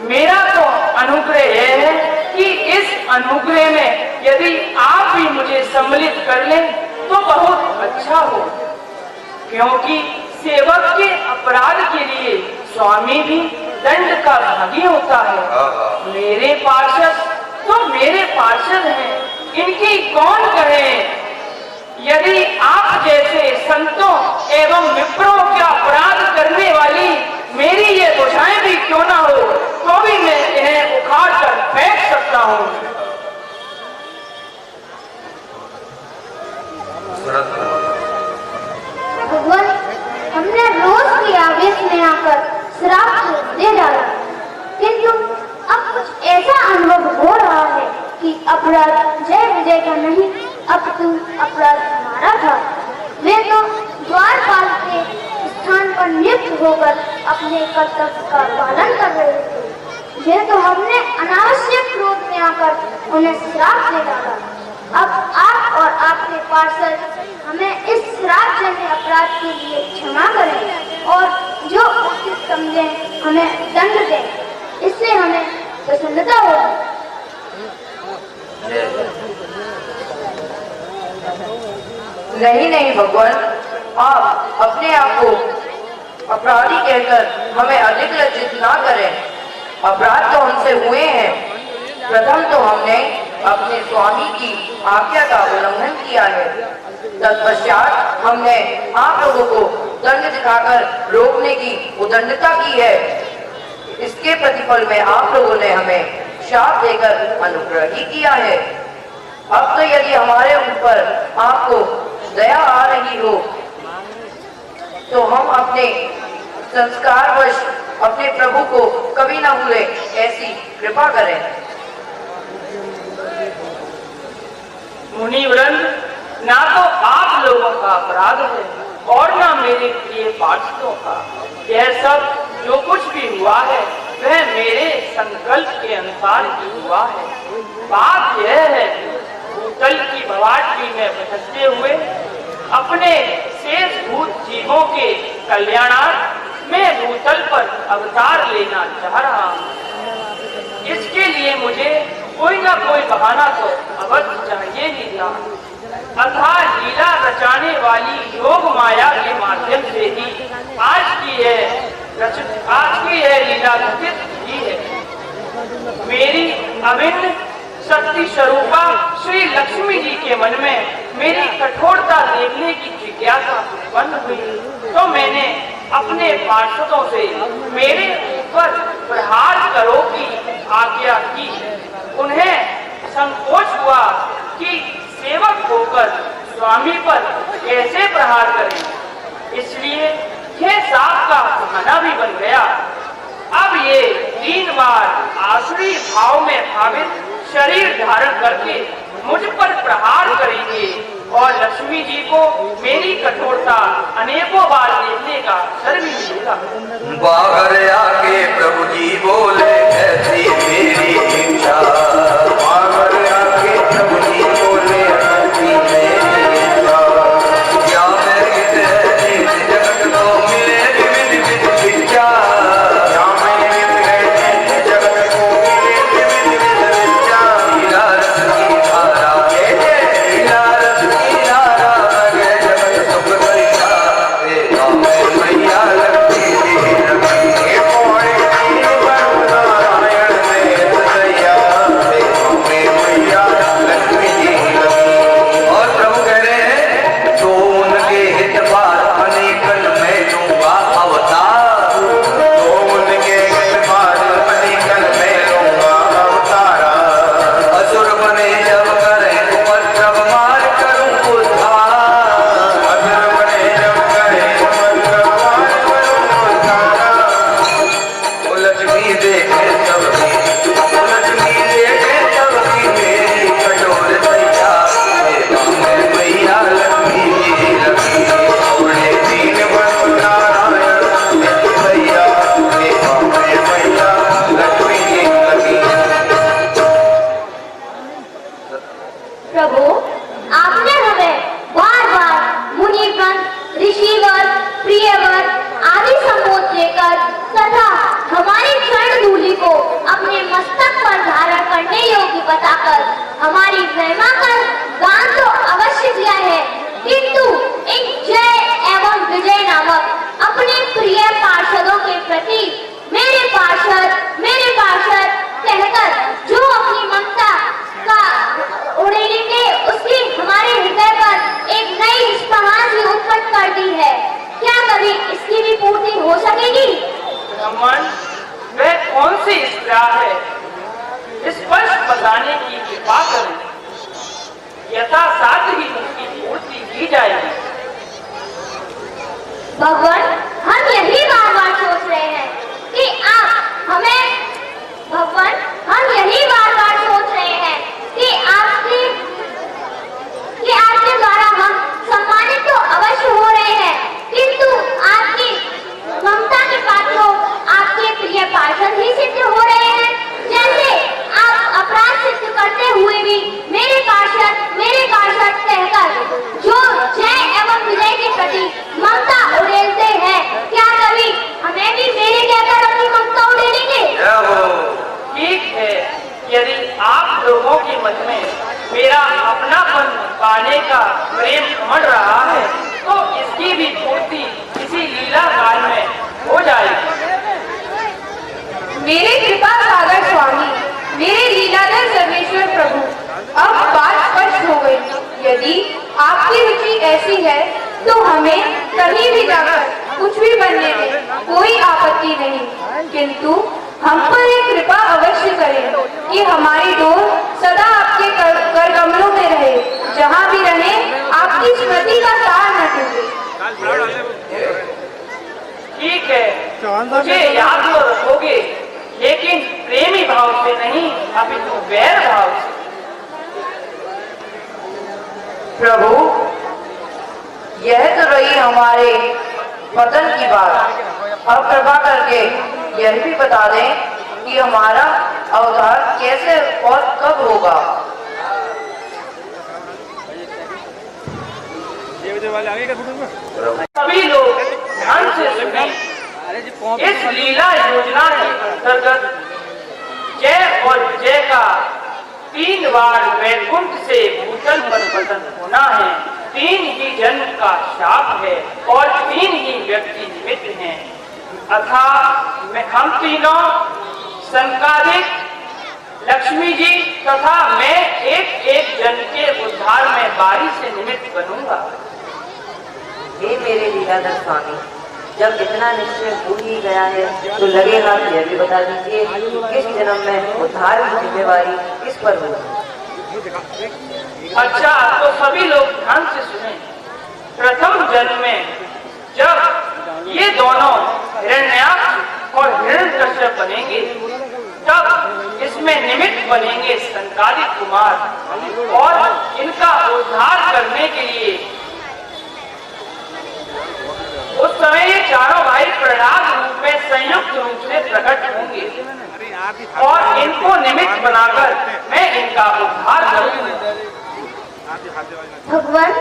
मेरा तो अनुग्रह यह है कि इस अनुग्रह में यदि आप भी मुझे सम्मिलित कर लें तो बहुत अच्छा हो, क्योंकि सेवक के अपराध के लिए स्वामी भी दंड का भागी होता है। मेरे पार्षद तो मेरे पार्षद हैं, इनकी कौन कहे। यदि आप जैसे संतों एवं विप्रों का अपराध करने वाली मेरी ये बुझाएं भी क्यों ना हो, तो भी मैं इन्हें उखाड़ कर फेंक सकता हूँ। भगवान, हमने रोज के आवेश में आकर श्राप दे डाला, किंतु अब कुछ ऐसा अनुभव हो रहा है कि अपराध जय विजय का नहीं, अब तू अपराध हमारा था। वे तो द्वारपाल के स्थान पर नियुक्त होकर अपने कर्तव्य का पालन कर रहे थे। यह तो हमने अनावश्यक क्रोध में आकर उन्हें श्राप दे डाला। अब आप और आपके पार्षद हमें इस श्रापजन्य अपराध के लिए क्षमा करें और जो उचित समझें हमें दंड दें, इससे हमें प्रसन्नता होगी। नहीं नहीं भगवान, आप अपने आप को अपराधी कहकर हमें अधिक लज्जित ना करें। अपराध तो हमसे हुए हैं। प्रथम तो हमने अपने स्वामी की आज्ञा का उल्लंघन किया है, तत्पश्चात हमने आप लोगों को दंड दिखाकर रोकने की उदंडता की है। इसके प्रतिफल में आप लोगों ने हमें शाप देकर अनुग्रह ही किया है। अब तो यदि हमारे ऊपर आपको दया आ रही हो तो हम अपने संस्कारवश अपने प्रभु को कभी ना भूले, ऐसी कृपा करें। मुनिवृंद, ना तो आप लोगों का अपराध है और ना मेरे प्रिय पार्षदों का। यह सब जो कुछ भी हुआ है वह मेरे संकल्प के अनुसार ही हुआ है। बात यह है, भूतल की भवाटरी में भटकते हुए अपने शेष भूत जीवों के कल्याणार्थ मैं भूतल पर अवतार लेना चाह रहा हूँ। इसके लिए मुझे कोई ना कोई बहाना तो अवश्य चाहिए ही था। अतः लीला रचाने वाली योग माया के माध्यम से ही आज की यह लीला घटित हुई है। मेरी अभिन्न शक्ति स्वरूपा श्री लक्ष्मी जी के मन में मेरी कठोरता देखने की जिज्ञासा उत्पन्न हुई तो मैंने अपने पार्षदों से मेरे ऊपर प्रहार करो की आज्ञा की। उन्हें संकोच हुआ कि सेवक होकर स्वामी पर कैसे प्रहार करें, इसलिए यह साप का बहाना भी बन गया। अब ये 3 बार आसुरी भाव में भावित शरीर धारण करके मुझ पर प्रहार करेंगे और लक्ष्मी जी को मेरी कठोरता अनेकों बार देखने का अवसर भी मिलेगा। बाहर आके प्रभु जी बोले ऐसी मेरी इच्छा। बाहर आके प्रभु जी बोले ऐसी मेरी इच्छा। क्या मैं इस जगत को मिले विविध विविध शिक्षा। क्या मैं इस जगत को मिले विविध विविध शिक्षा। लीला रस की धारा लीला रस की धारा लगे जगत सुख करिया। मैया लक्ष्मी जी लक्ष्मी मोरे नारायण में सदैया मैया लक्ष्मी जी लक्ष्मी। और प्रभु कह रहे हैं तो उनके हित पार अनेकन में लूंगा अवतार। तो उनके हित पार अनेकन में लूंगा अवतार। असुर बने जब करें उपद्रव मार करूं उद्धार। असुर बने जब करें उपद्रव मार करूं उद्धार। ओ लक्ष्मी देखे सबकी मेरी कठोर दैया। मैया लक्ष्मी जी लक्ष्मी थोड़े 3 बार नारायण में सदैया। मैया लक्ष्मी जी लक्ष्मी। प्रभु, आपने हमें बार बार मुनिगण, ऋषिवर, प्रियवर आदि संबोध देकर तथा हमारी क्षण धूलि को अपने मस्तक पर धारण करने योग्य बताकर हमारी महिमा का गान तो अवश्य किया है, किंतु एक जय एवं विजय नामक अपने प्रिय पार्षदों के प्रति मेरे पार्षद कहकर जो अपनी ममता का उड़ेलेंगे उसकी हमारे हृदय पर एक नई स्पृहा भी उत्पन्न कर दी है। क्या कभी इसकी भी पूर्ति हो सकेगी? ब्राह्मण, वह कौन सी स्प्रा है, स्पष्ट बताने की कृपा करें। यथासाध्य ही उसकी पूर्ति की जाएगी। भगवान, हम यही बार बार सोच रहे हैं कि आप हमें भगवान हम यही बार बार सोच रहे हैं कि आपके द्वारा हम सम्मानित तो अवश्य हो रहे हैं, किंतु आपकी ममता के पात्रों आपके प्रिय पार्षद ही सिद्ध हो रहे हैं। जैसे आप अपराध सिद्ध करते हुए भी मेरे पार्षद कहकर जो जय एवं विजय के प्रति ममता उड़ेलते प्रेम उमड़ रहा है तो इसकी भी पूर्ति इसी लीला काल में हो जाएगी। मेरे कृपा सागर स्वामी, मेरे लीलाधर सर्वेश्वर प्रभु, अब बात स्पष्ट हो गई। यदि आपकी रुचि ऐसी है तो हमें कहीं भी जाकर कुछ भी बनने में कोई आपत्ति नहीं, किंतु हम पर एक कृपा अवश्य करें कि हमारी डोर सदा आपके कर कमलों में रहे, जहाँ भी रहे आपकी स्मृति का तार न टूटे। ठीक है, मुझे याद तो रखोगे, लेकिन प्रेमी भाव से नहीं, अपितु वैर भाव से। प्रभु, यह तो रही हमारे पतन की बात। अब कृपा करके यह भी बता दें कि हमारा अवतार कैसे और कब होगा। सभी लोग ध्यान से सुने। इस लीला योजना के अंतर्गत जय और विजय का 3 बार वैकुंठ से भूतल पर पतन होना है। 3 ही जन्म का शाप है और 3 ही व्यक्ति निमित्त हैं। अतः हम तीनों संकादिक, लक्ष्मी जी तथा मैं एक जन के उद्धार में बारी से निमित्त बनूंगा। हे मेरे लीलाधर स्वामी, जब इतना निश्चय हो ही गया है तो लगेगा यह भी बता दीजिए कि किस जन्म में उद्धार की जिम्मेवारी किस पर होगी। अच्छा, तो सभी लोग ध्यान से सुने। प्रथम जन्म में जब ये दोनों हिरण्याक्ष और हिरण्यकश्यप बनेंगे, तब इसमें निमित्त बनेंगे संकादिक कुमार और इनका उद्धार करने के लिए उस समय ये चारों भाई प्रहलाद रूप में संयुक्त रूप से प्रकट होंगे और इनको निमित्त बनाकर मैं इनका उद्धार करूंगा। भगवान,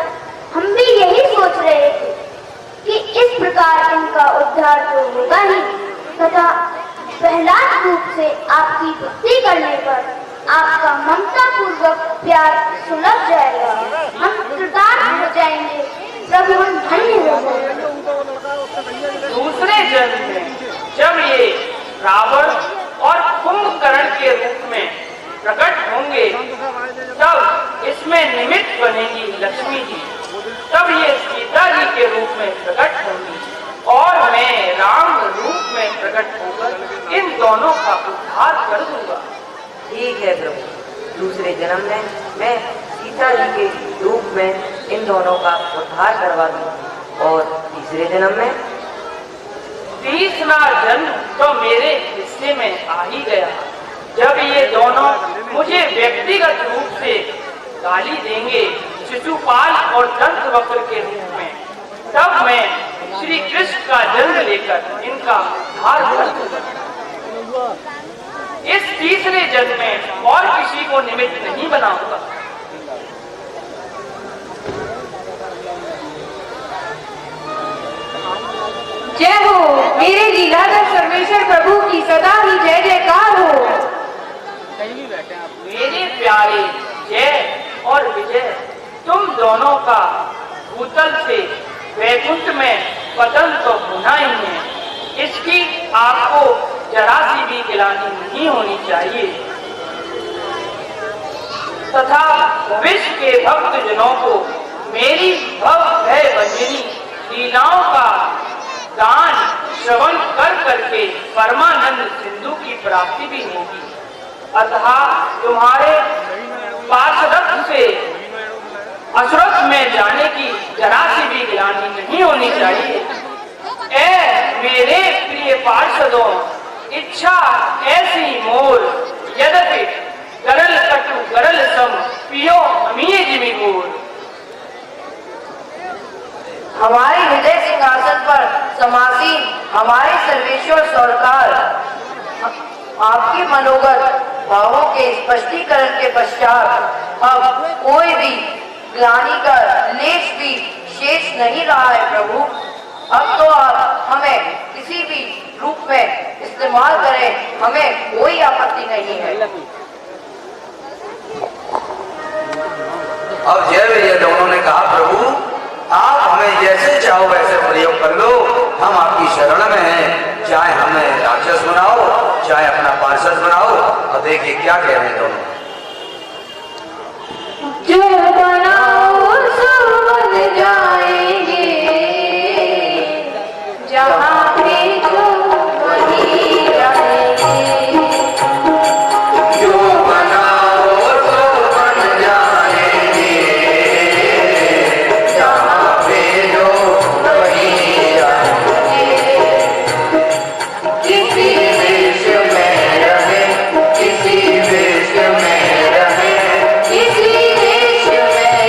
हम भी यही सोच रहे थे कि इस प्रकार इनका उद्धार तो होगा ही, तथा प्रहलाद रूप से आपकी भक्ति करने पर आपका ममता पूर्वक प्यार सुलभ जाएगा। हम कृतार्थ हो जाएंगे प्रभु, हम धन्य हो जाएंगे। दूसरे जन्म में जब ये रावण और कुंभकर्ण के रूप में प्रकट होंगे, तब इसमें निमित्त बनेंगी लक्ष्मी जी। तब ये सीता जी के रूप में प्रकट होंगी और मैं राम रूप में प्रकट होकर इन दोनों का उद्धार कर दूंगा। ठीक है प्रभु, दूसरे जन्म में मैं सीता जी के रूप में इन दोनों का उद्धार करवा दूंगा और तीसरे जन्म में तीसरा जन्म तो मेरे हिस्से में आ ही गया। जब ये दोनों मुझे व्यक्तिगत रूप से गाली देंगे, शिशुपाल और दंतवक्र के रूप में, तब मैं श्री कृष्ण का जन्म लेकर इनका उद्धार कर दूंगा। इस तीसरे जन्म में और किसी को निमित्त नहीं बनाऊंगा। जय हो, मेरे लीलाधर सर्वेश्वर प्रभु की सदा ही जय जयकार हो। मेरे प्यारे जय और विजय, तुम दोनों का भूतल से वैकुंठ में पतन तो होना ही है। इसकी आपको जरा सी भी गिलानी नहीं होनी चाहिए तथा विश्व के भक्त जनों को मेरी भव भय भंजनी लीलाओं का गान श्रवण कर करके परमानंद सिंधु की प्राप्ति भी होगी। अतः तुम्हारे पार्षद से अश्रत में जाने की जरा सी भी गिलानी नहीं होनी चाहिए। ऐ मेरे प्रिय पार्षदों, इच्छा ऐसी मोर, यद्यपि गरल कटु गरल सम पियो अमीय जिमि गोर। हमारे हृदय सिंहासन पर समासीन हमारे सर्वेश्वर सरकार, आपके मनोगत भावों के स्पष्टीकरण के पश्चात अब कोई भी ग्लानि का लेश भी शेष नहीं रहा है प्रभु। अब तो आप हमें किसी भी रूप में इस्तेमाल करें, हमें कोई आपत्ति नहीं है। अब जय विजय दोनों ने कहा प्रभु आप हमें जैसे चाहो वैसे प्रयोग कर लो, हम आपकी शरण में हैं, चाहे हमें राक्षस बनाओ चाहे अपना पार्षद बनाओ। और देखिए क्या कह रहे हैं दोनों, जो बनाओ सो बन जाएंगे, जहाँ भेजो वहीं रहेंगे। जो बनाओ तो बन जाएंगे, जहाँ भेजो वहीं जाएंगे। किसी देश में रहे, किसी देश में रहे, किसी देश में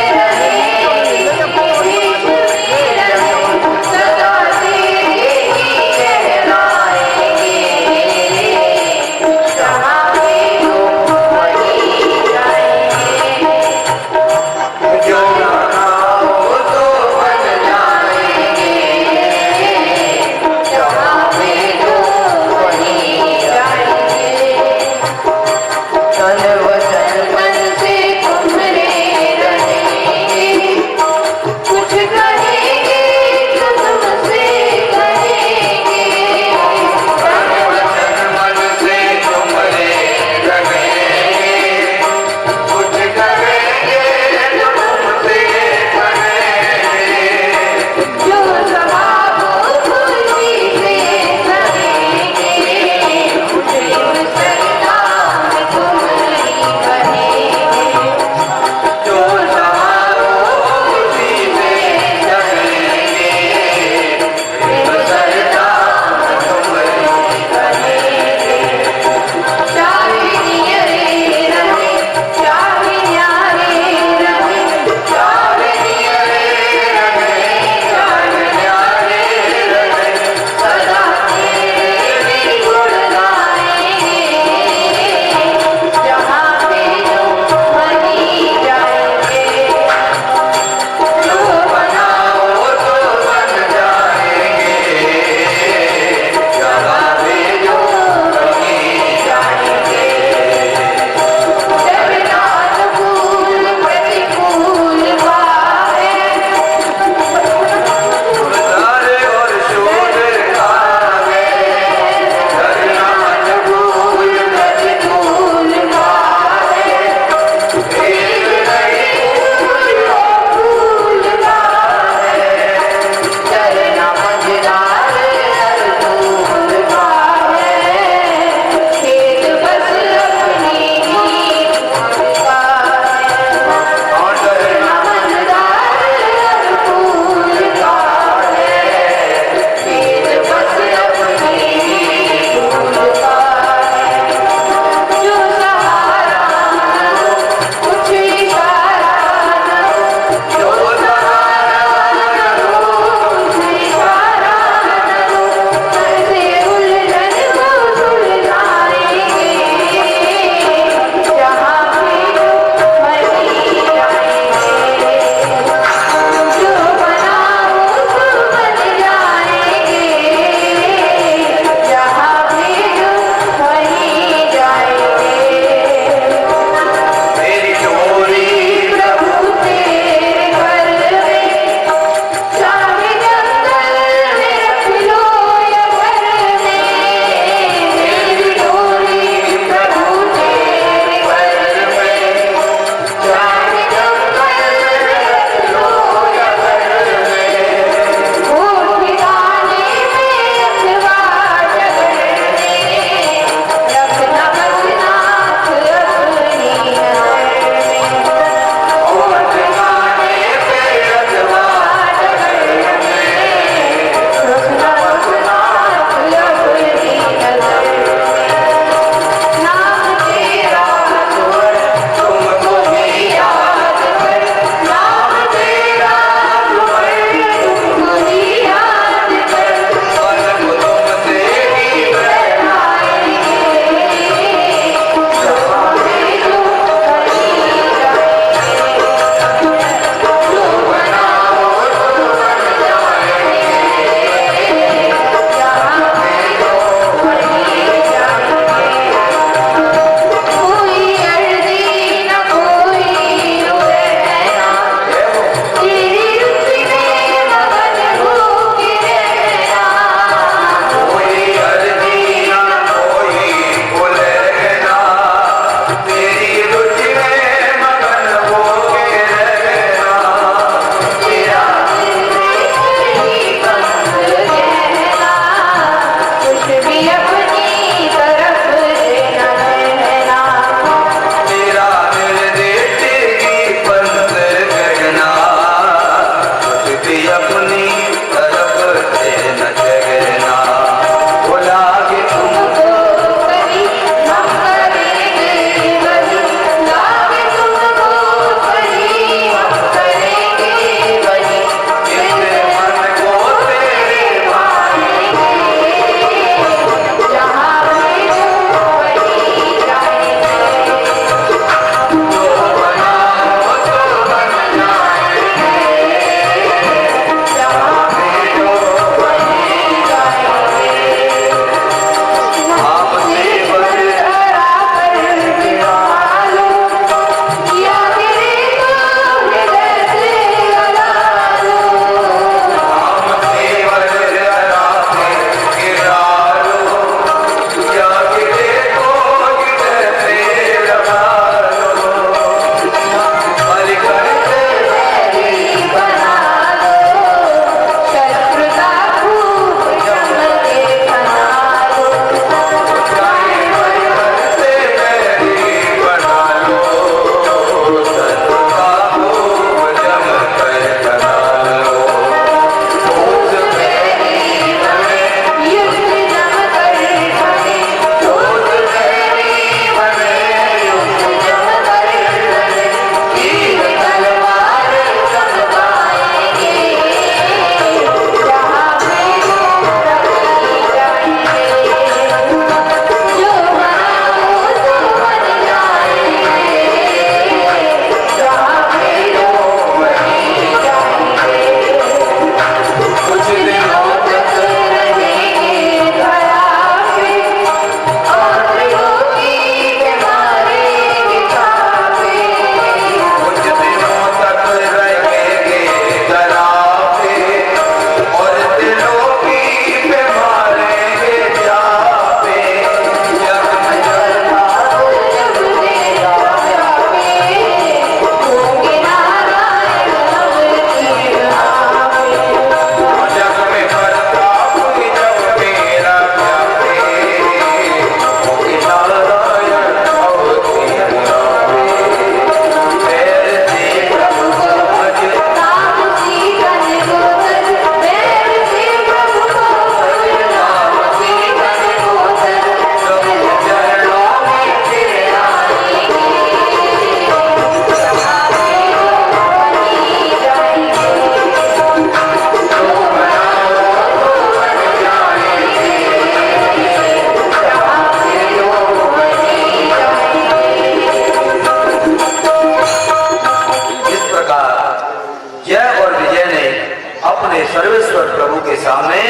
सर्वेश्वर प्रभु के सामने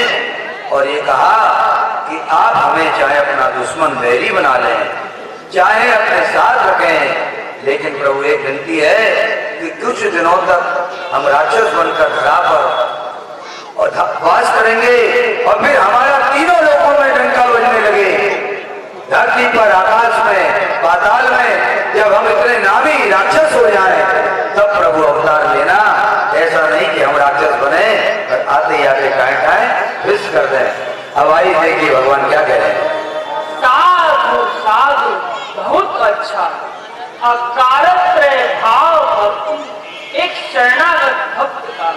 और ये कहा कि आप हमें चाहे अपना दुश्मन बैरी बना लें, चाहे अपने साथ रखें, लेकिन प्रभु एक विनती है कि कुछ दिनों तक हम राक्षस बनकर धरा पर और वास करेंगे और फिर हमारा तीनों लोकों में डंका बजने लगे, धरती पर, आकाश में, पाताल में। जब हम इतने नामी राक्षस हो जाएं, तब प्रभु अवतार लेना। ऐसा नहीं कि हम राक्षस बने और आते ही आते टाएं विष कर दें। अब आइए देखिए भगवान क्या कह रहे हैं। साधु साधु बहुत अच्छा। अकारत्रय भाव भक्ति एक शरणागत भक्त का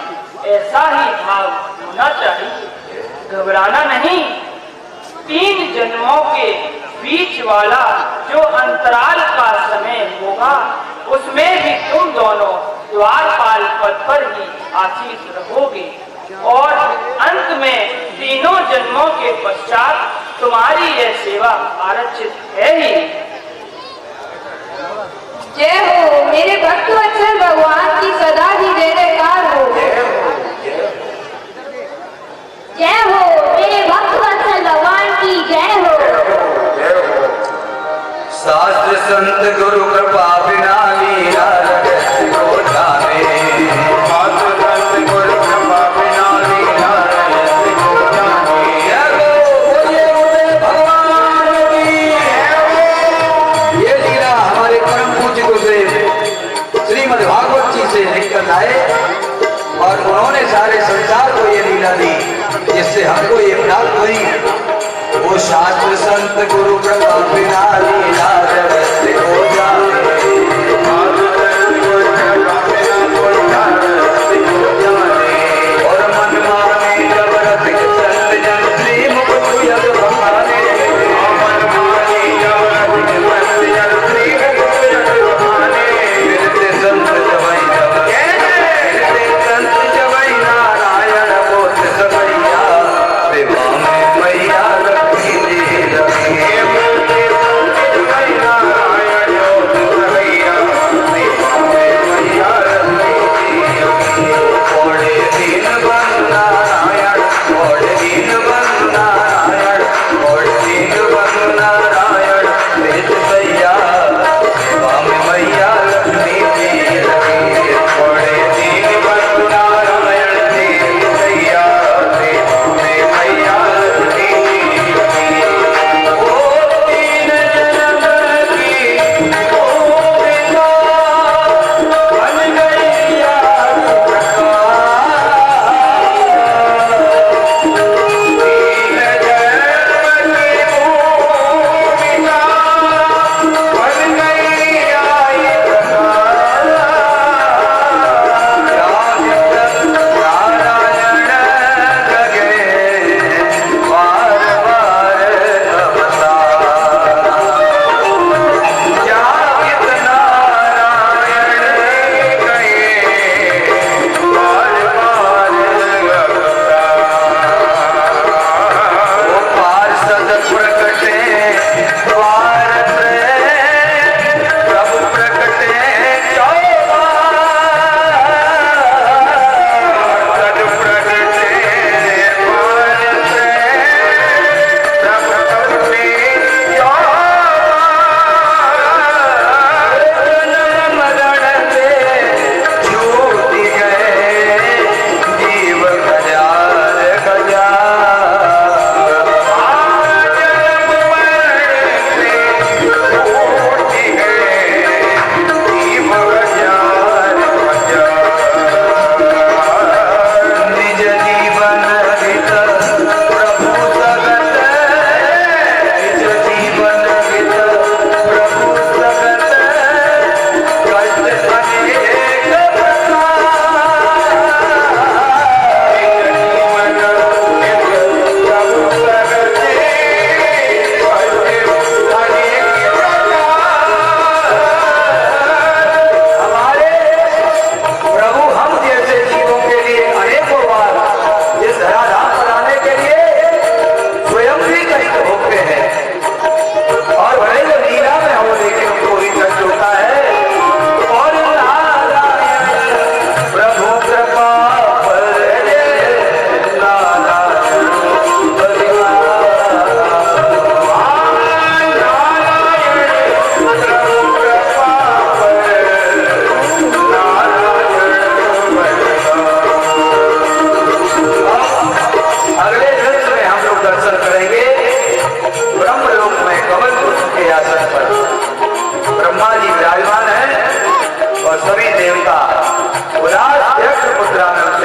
ऐसा ही भाव होना चाहिए। घबराना नहीं। 3 जन्मों के बीच वाला जो अंतराल का समय होगा, उसमें भी तुम दोनों द्वारपाल पद पर ही आशीष रहोगे और अंत में तीनों जन्मों के पश्चात तुम्हारी यह सेवा आरक्षित है ही। जय हो मेरे भक्त वत्सल भगवान की सदा ही जय जयकार हो। जय हो मेरे भक्त वत्सल भगवान की जय हो। शास्त्र संत गुरु कृपा बिना लीला रटत को जाने। शास्त्र संत गुरु कृपा बिना लीला रटत को जाने। जय हो बोलिए भगवान की। ये लीला हमारे परम पूज्य गुरुदेव श्रीमद् भागवत जी से निकल आए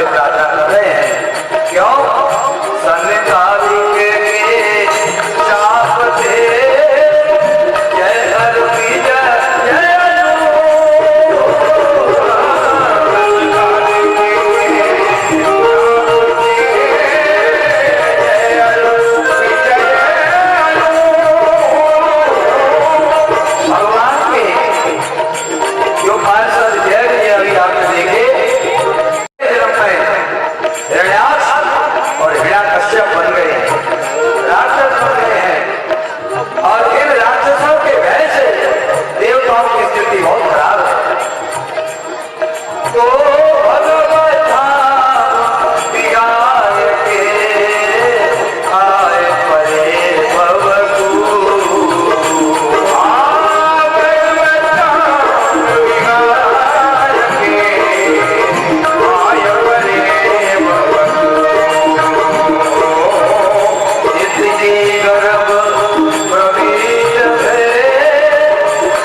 से प्रार्थना कर रहे हैं। क्यों? संतालिक के चाप थे, जय हरु की जय जय हनु। संतालिक के जय हरु की जय हनु। भगवान के जो 500 जय के अभी आपने देखे, हिरण्याक्ष और हिरण्यकश्यप बन गए, राक्षस बन गए हैं। और इन राक्षसों के भय से देवताओं की स्थिति बहुत खराब है। तो भगवत धाम बिगाड़ के आए परे भवतु। भगवत धाम बिगाड़ के आए परे भवतु। इतनी गर्भ प्रवीण है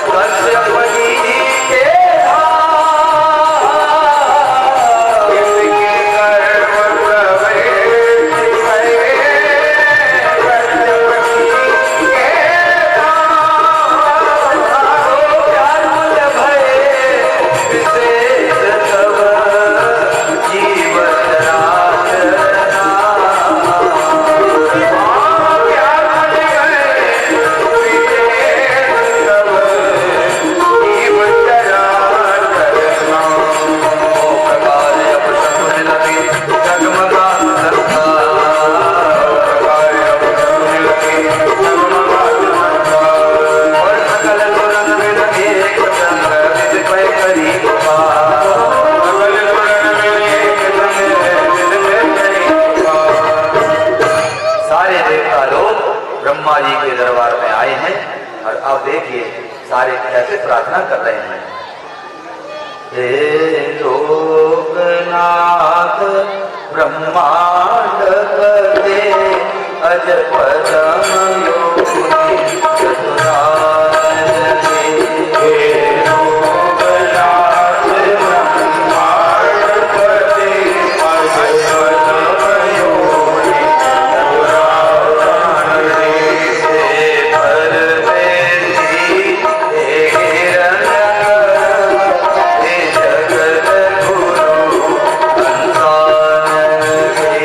कश्यप जी के धाम। इतनी गर्भ प्रवीण है कश्यप जी के धाम। व्याकुल भय विशेष तव जीवन राजना। सारे देवता लोग ब्रह्मा जी के दरबार में आए हैं और अब देखिए सारे कैसे प्रार्थना कर रहे हैं। हे लोकनाथ ब्रह्मांड पते अज पदम योनि चतुरानन के। हे लोकनाथ ब्रह्मांड पते अज पदम योनि चतुरानन के। हे परमेशी हे हिरण्यगर्भ हे जगत गुरु संसानन के।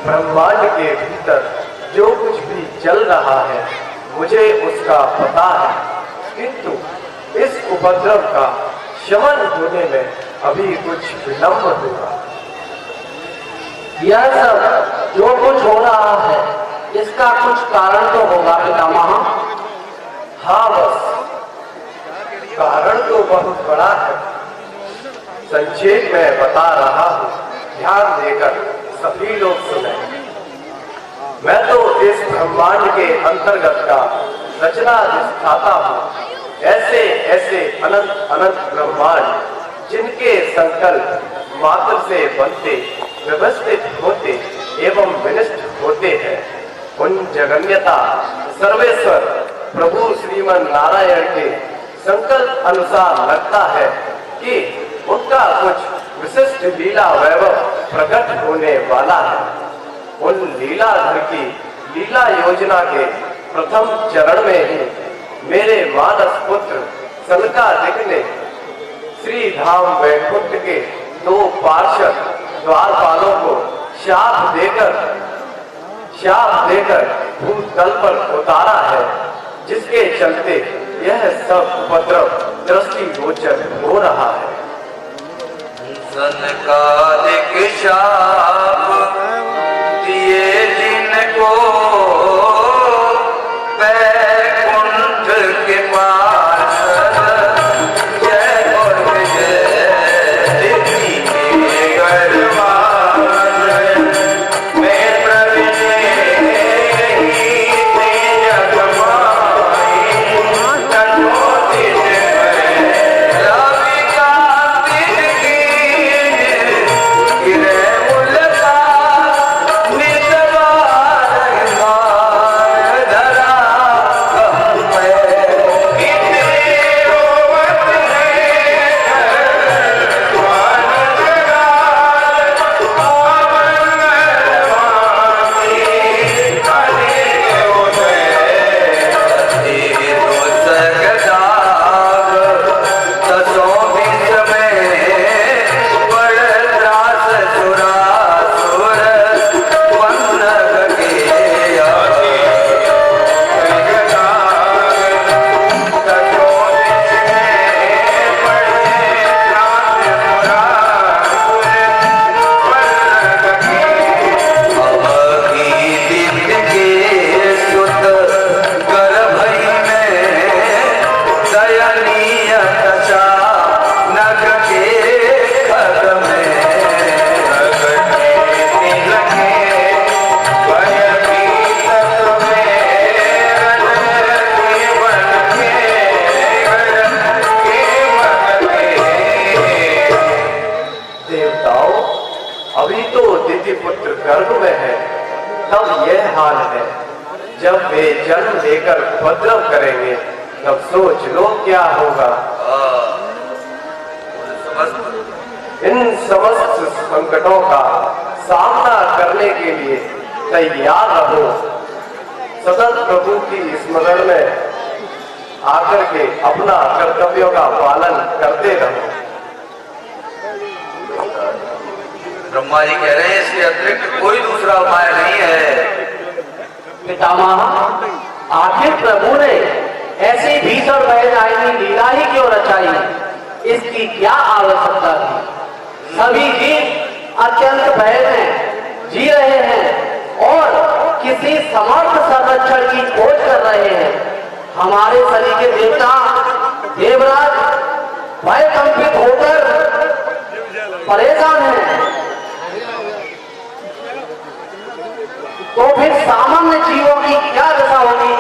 ब्रह्मांड के भीतर जो कुछ भी चल रहा है मुझे उसका पता है, किंतु इस उपद्रव का शमन होने में अभी कुछ विलंब होगा। यह सब जो कुछ हो रहा है इसका कुछ कारण तो होगा पितामह। हाँ, बस कारण तो बहुत बड़ा है। संक्षेप में बता रहा हूँ, ध्यान देकर सभी लोग सुने। मैं तो इस ब्रह्मांड के अंतर्गत का रचना दिखाता हूँ। ऐसे ऐसे अनंत अनंत ब्रह्मांड जिनके संकल्प मात्र से बनते, व्यवस्थित होते एवं विनिष्ट होते हैं, उन जगन्यता सर्वेश्वर प्रभु श्रीमन नारायण के संकल्प अनुसार लगता है कि उनका कुछ विशिष्ट लीला वैभव प्रकट होने वाला है। उन लीलाधर की लीला योजना के प्रथम चरण में ही मेरे मानस पुत्र सनकादिक ने श्री धाम वैकुंठ के 2 पार्षद द्वारपालों को शाप देकर भूतल पर उतारा है, जिसके चलते यह सब उपद्रव दृष्टिगोचर हो रहा है। सनकादिक शाप दिए जिनको वैकुंठ के पार्षद, जय बोल जय दिव्य के गढ़वाल में प्रविष्ट तेज कमाई कठोर रवि कार्तिक की गिरे मुलका जब वे जन्म लेकर उपद्रव करेंगे तब सोच लो क्या होगा। इन समस्त संकटों का सामना करने के लिए तैयार रहो। सतत प्रभु की स्मरण में आकर के अपना कर्तव्यों का पालन करते रहो। ब्रह्मा जी कह रहे हैं इसके अतिरिक्त कोई दूसरा उपाय नहीं है। पितामह, आखिर प्रभु ने ऐसी भीषण भयदायिनी लीला ही क्यों रचाई? इसकी क्या आवश्यकता थी? सभी जीव अत्यंत भय में जी रहे हैं और किसी समर्थ संरक्षण की खोज कर रहे हैं। हमारे शरीर के देवता देवराज भय कंपित होकर परेशान हैं। तो फिर सामान्य जीवों की क्या दशा होगी?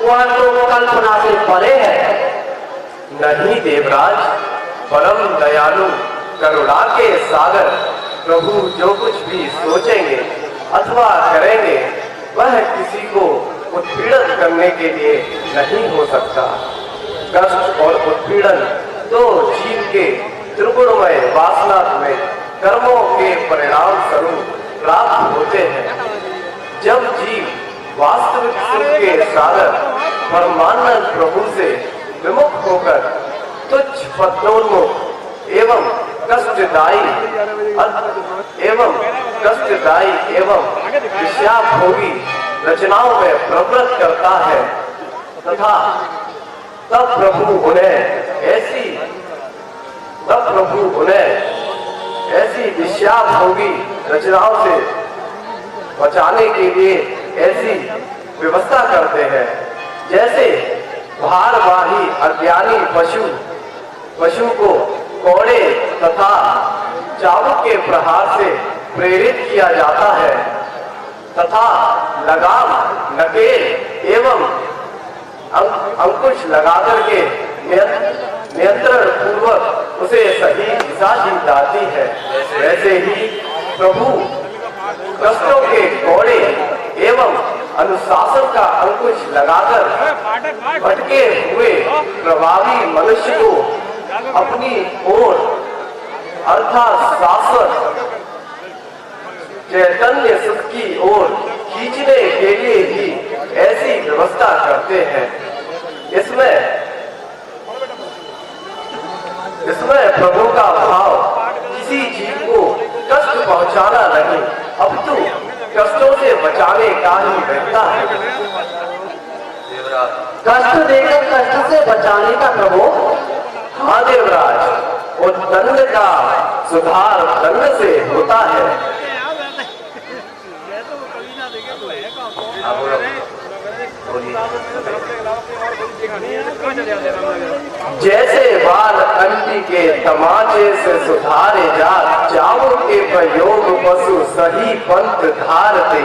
वह तो कल्पना से परे है। नहीं देवराज, परम दयालु करुणा के सागर प्रभु जो कुछ भी सोचेंगे अथवा करेंगे वह किसी को उत्पीड़न करने के लिए नहीं हो सकता। कष्ट और उत्पीड़न तो जीव के त्रिगुणमय वासनात्मक कर्मों के परिणाम स्वरूप प्राप्त होते हैं। जब जीव वास्तविक सुख के सागर परमानंद प्रभु से विमुख होकर तुच्छ पत्नोन्मुख एवं कष्ट कष्टदायी एवं विषयाभोगी रचनाओं में प्रवृत्त करता है तथा तब प्रभु उन्हें ऐसी विषयाभोगी रचनाओं से बचाने के लिए ऐसी व्यवस्था करते हैं जैसे भारवाही अज्ञानी पशु को कोड़े तथा चाबुक के प्रहार से प्रेरित किया जाता है तथा लगाम नकेल एवं अंकुश लगाकर के नियंत्रण पूर्वक उसे सही दिशा दी जाती है। वैसे ही प्रभु कष्टों के कोड़े एवं अनुशासन का अंकुश लगाकर भटके हुए प्रभावी मनुष्य को अपनी ओर अर्थात शाश्वत चैतन्य सुख की ओर खींचने के लिए ही ऐसी व्यवस्था करते हैं। इसमें प्रभु का भाव किसी जीव को कष्ट पहुंचाना नहीं अपितु कष्टों से बचाने का ही रहता है। कष्ट देकर कष्ट से बचाने का प्रभु। हाँ देवराज, वो दंड का सुधार दंड से होता है। जैसे बाल अंटी के तमाचे से सुधारे जात, चावल के प्रयोग पशु सही पंथ धारते,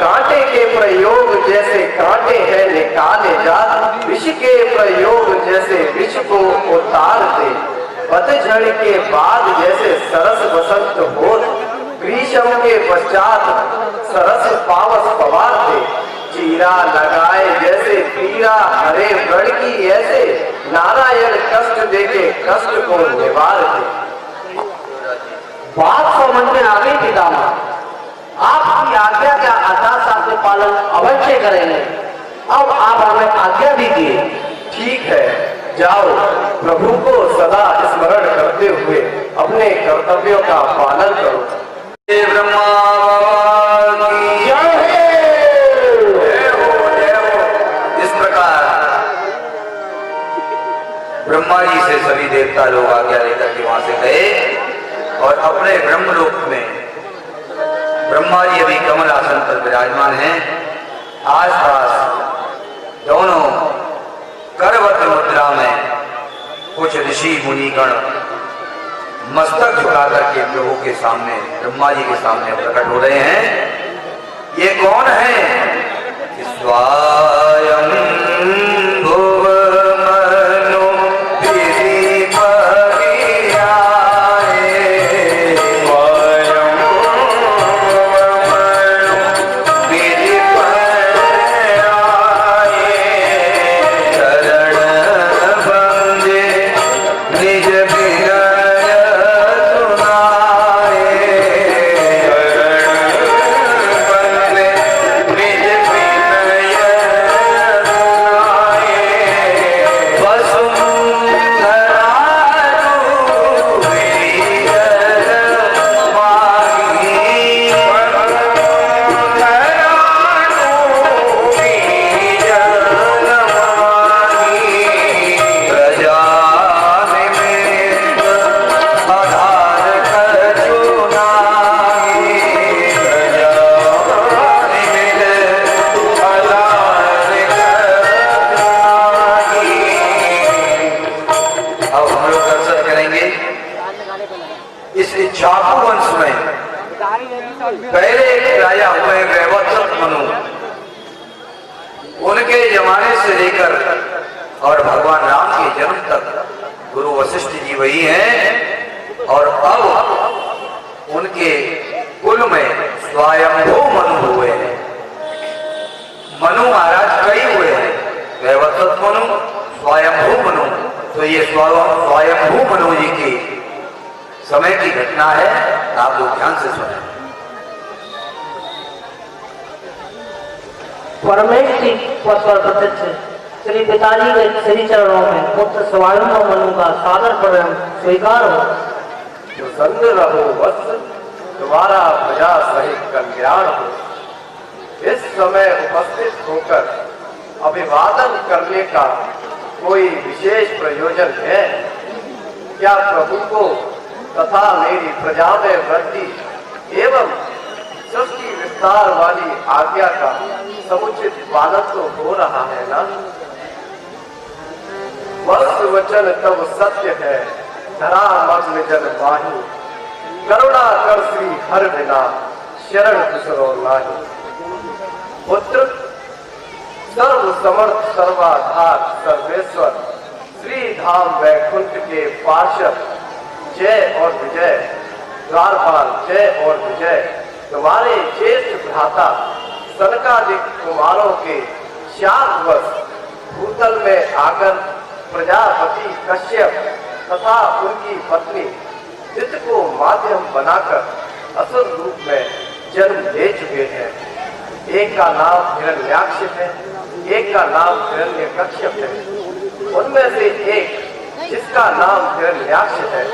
कांटे के प्रयोग जैसे कांटे हैं निकाले जात, विष के प्रयोग जैसे विष को उतारते, पतझड़ के बाद जैसे सरस बसंत होत, ग्रीष्म के पश्चात सरस पावस पवारते, चीरा लगाए जैसे पीरा हरे व्रण की ऐसे नारायण कष्ट देके कष्ट को निवारते। बात समझ में आ गई पितामह। आपकी आज्ञा का यथाशास्त्र पालन अवश्य करेंगे। अब आप हमें आज्ञा दीजिए। ठीक है, जाओ प्रभु को सदा स्मरण करते हुए अपने कर्तव्यों का पालन करो। ब्रह्मा बाबा की जय हो। इस प्रकार ब्रह्मा जी से सभी देवता लोग आज्ञा लेकर के वहां से गए और अपने ब्रह्मलोक में ब्रह्मा जी अभी कमल आसन पर विराजमान हैं। आसपास दोनों करवत मुद्रा में कुछ ऋषि मुनिगण मस्तक झुका करके प्रभु के सामने ब्रह्मा जी के सामने प्रकट हो रहे हैं। ये कौन है? स्वयं भुव मनु विधि परियाए, स्वयं विधि परियाए, चरण बंदे निज इक्ष्वाकु वंश में पहले एक राजा हुए वैवस्वत मनु। उनके जमाने से लेकर और भगवान राम के जन्म तक गुरु वशिष्ठ जी वही हैं और अब उनके कुल में स्वयंभू मनु हुए हैं। मनु महाराज कई हुए हैं, वैवस्वत मनु, स्वयंभू मनु। तो ये स्वयंभू मनु जी की समय की घटना है, आप लोग ध्यान से सुने। परमेश जी पर प्रत्यक्ष श्री पिताजी के श्री चरणों में पुत्र स्वयं मनु का सादर प्रेम स्वीकार हो। प्रसन्न रहो वत्स, तुम्हारा प्रजा सहित कल्याण हो। इस समय उपस्थित होकर अभिवादन करने का कोई विशेष प्रयोजन है क्या? प्रभु को तथा मेरी प्रजा में वृद्धि एवं सृष्टि विस्तार वाली आज्ञा का समुचित पालन तो हो रहा है ना? वत्स वचन तब सत्य है, धरा मग्न जन माही, करुणा कर श्री हर बिना, शरण दूसरो नाही। पुत्र सर्व समर्थ सर्वाधार सर्वेश्वर श्री धाम वैकुंठ के पार्षद जय और विजय, द्वारपाल जय और विजय, तुम्हारे ज्येष्ठ भ्राता सनकादिक कुमारों के शांतवश भूतल में आकर प्रजापति कश्यप तथा उनकी पत्नी दित को माध्यम बनाकर असुर रूप में जन्म ले चुके हैं। एक का नाम हिरण्याक्ष है, एक का नाम हिरण्यकश्यप है। उनमें से एक जिसका नाम हिरण्याक्ष है,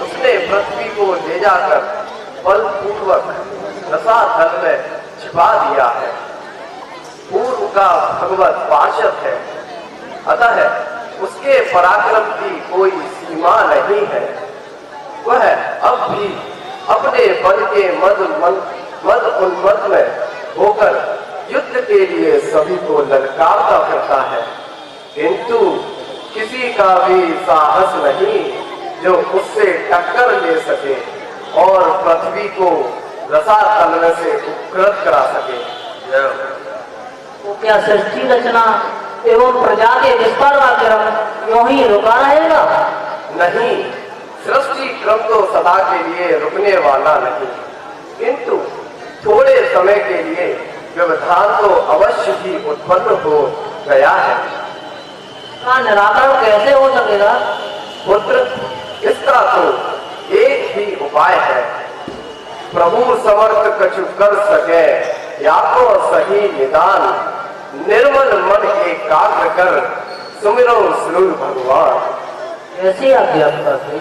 उसने पृथ्वी को ले जाकर बलपूर्वक रसातल में छिपा दिया है। पूर्व का भगवत पार्षद है, अतः उसके पराक्रम की कोई सीमा नहीं है। वह अब भी अपने बल के मद उन्मत्त में होकर युद्ध के लिए सभी को ललकारता फिरता है, किंतु किसी का भी साहस नहीं जो उससे टक्कर ले सके और पृथ्वी को रसातल में से उपकृत करा सके। तो क्या सृष्टि रचना एवं प्रजा के विस्तार का क्रम यूं ही रुका रहेगा? नहीं, सृष्टि क्रम तो सदा के लिए रुकने वाला नहीं, किंतु थोड़े समय के लिए व्यवधान तो अवश्य ही उत्पन्न हो गया है। का निराकरण कैसे हो सकेगा? पुत्र, इसका तो एक ही उपाय है। प्रभु समर्थ कछु कर सके या तो सही निदान, निर्मल मन एकाग्र कर सुमिरो सूर्य भगवान। ऐसी आज्ञा करते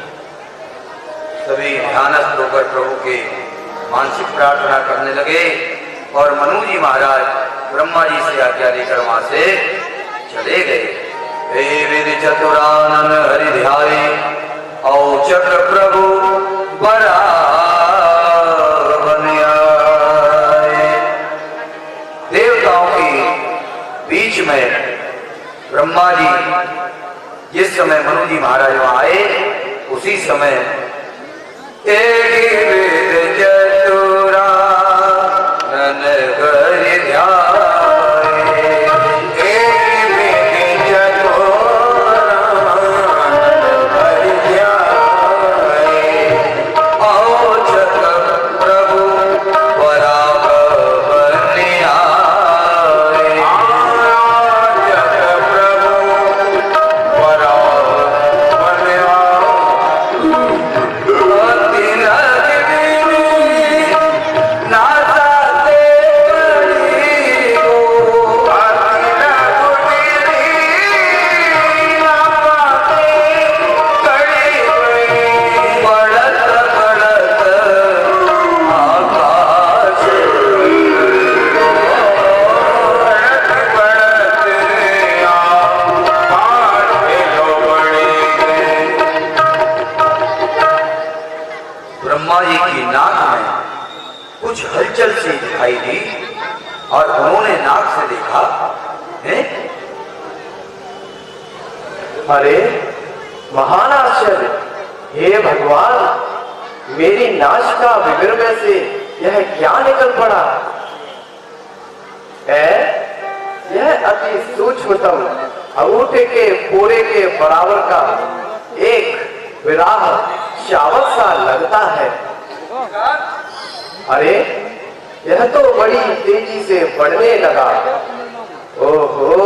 सभी ध्यानस्थ होकर प्रभु के मानसिक प्रार्थना करने लगे और मनु जी महाराज ब्रह्मा जी से आज्ञा लेकर वहां से चले गए। हे वीर चतुरानन हरि ध्याये, औ चक्र प्रभु बड़ा बन आए। देवताओं के बीच में ब्रह्मा जी जिस समय मनु जी महाराज वहां आए, उसी समय हलचल सी दिखाई दी और उन्होंने नाक से देखा है? अरे महान आश्चर्य! हे भगवान, मेरी नाशिका विवर में से यह क्या निकल पड़ा है? यह अति सूक्ष्मतम अंगूठे के पोरे के बराबर का एक विराह शावक सा लगता है। अरे यह तो बड़ी तेजी से बढ़ने लगा। ओहो,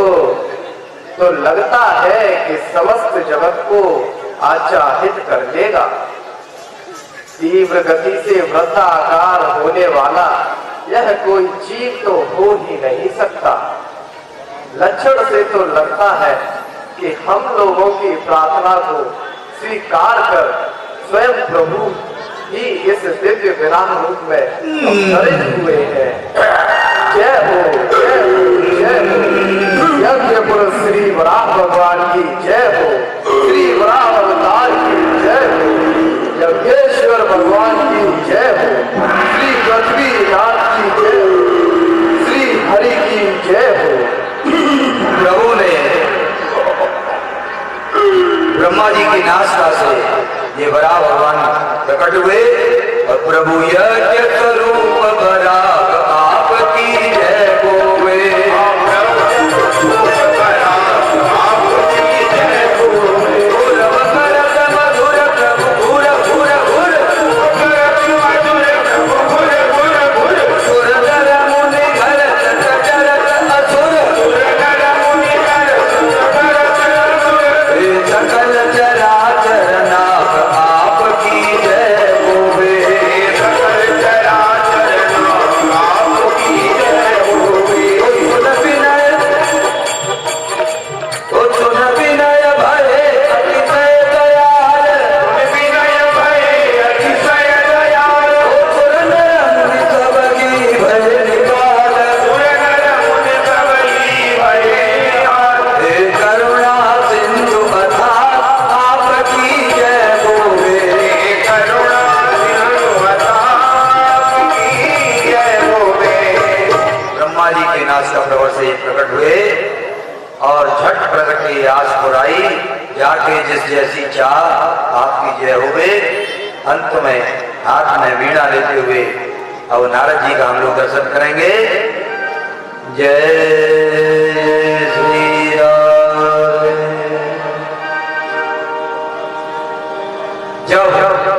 तो लगता है कि समस्त जगत को आच्छादित कर देगा। तीव्र गति से वृद्धाकार होने वाला यह कोई जीव तो हो ही नहीं सकता। लक्षण से तो लगता है कि हम लोगों की प्रार्थना को स्वीकार कर स्वयं प्रभु ही इस दिव्य विराह रूप में अवतरित हुए हैं। जय हो, जय हो, जय हो। यज्ञ पुरुष श्री वराह भगवान की जय हो। श्री वराह अवतार की जय हो। यज्ञेश्वर भगवान की जय हो। श्री पृथ्वीनाथ की जय हो। श्री हरि की जय हो। प्रभु ने ब्रह्मा जी की नासता से ये वराह भगवान प्रकट हुए और प्रभु यज्ञ स्वरूप वराह आपकी जय होवे। प्रकट हुए और झट प्रगति आस पुराई जाके जिस जैसी चाह आपकी जय होवे। अंत में हाथ में वीणा लेते हुए अब नारद जी का हम लोग दर्शन करेंगे। जय श्री राम। जब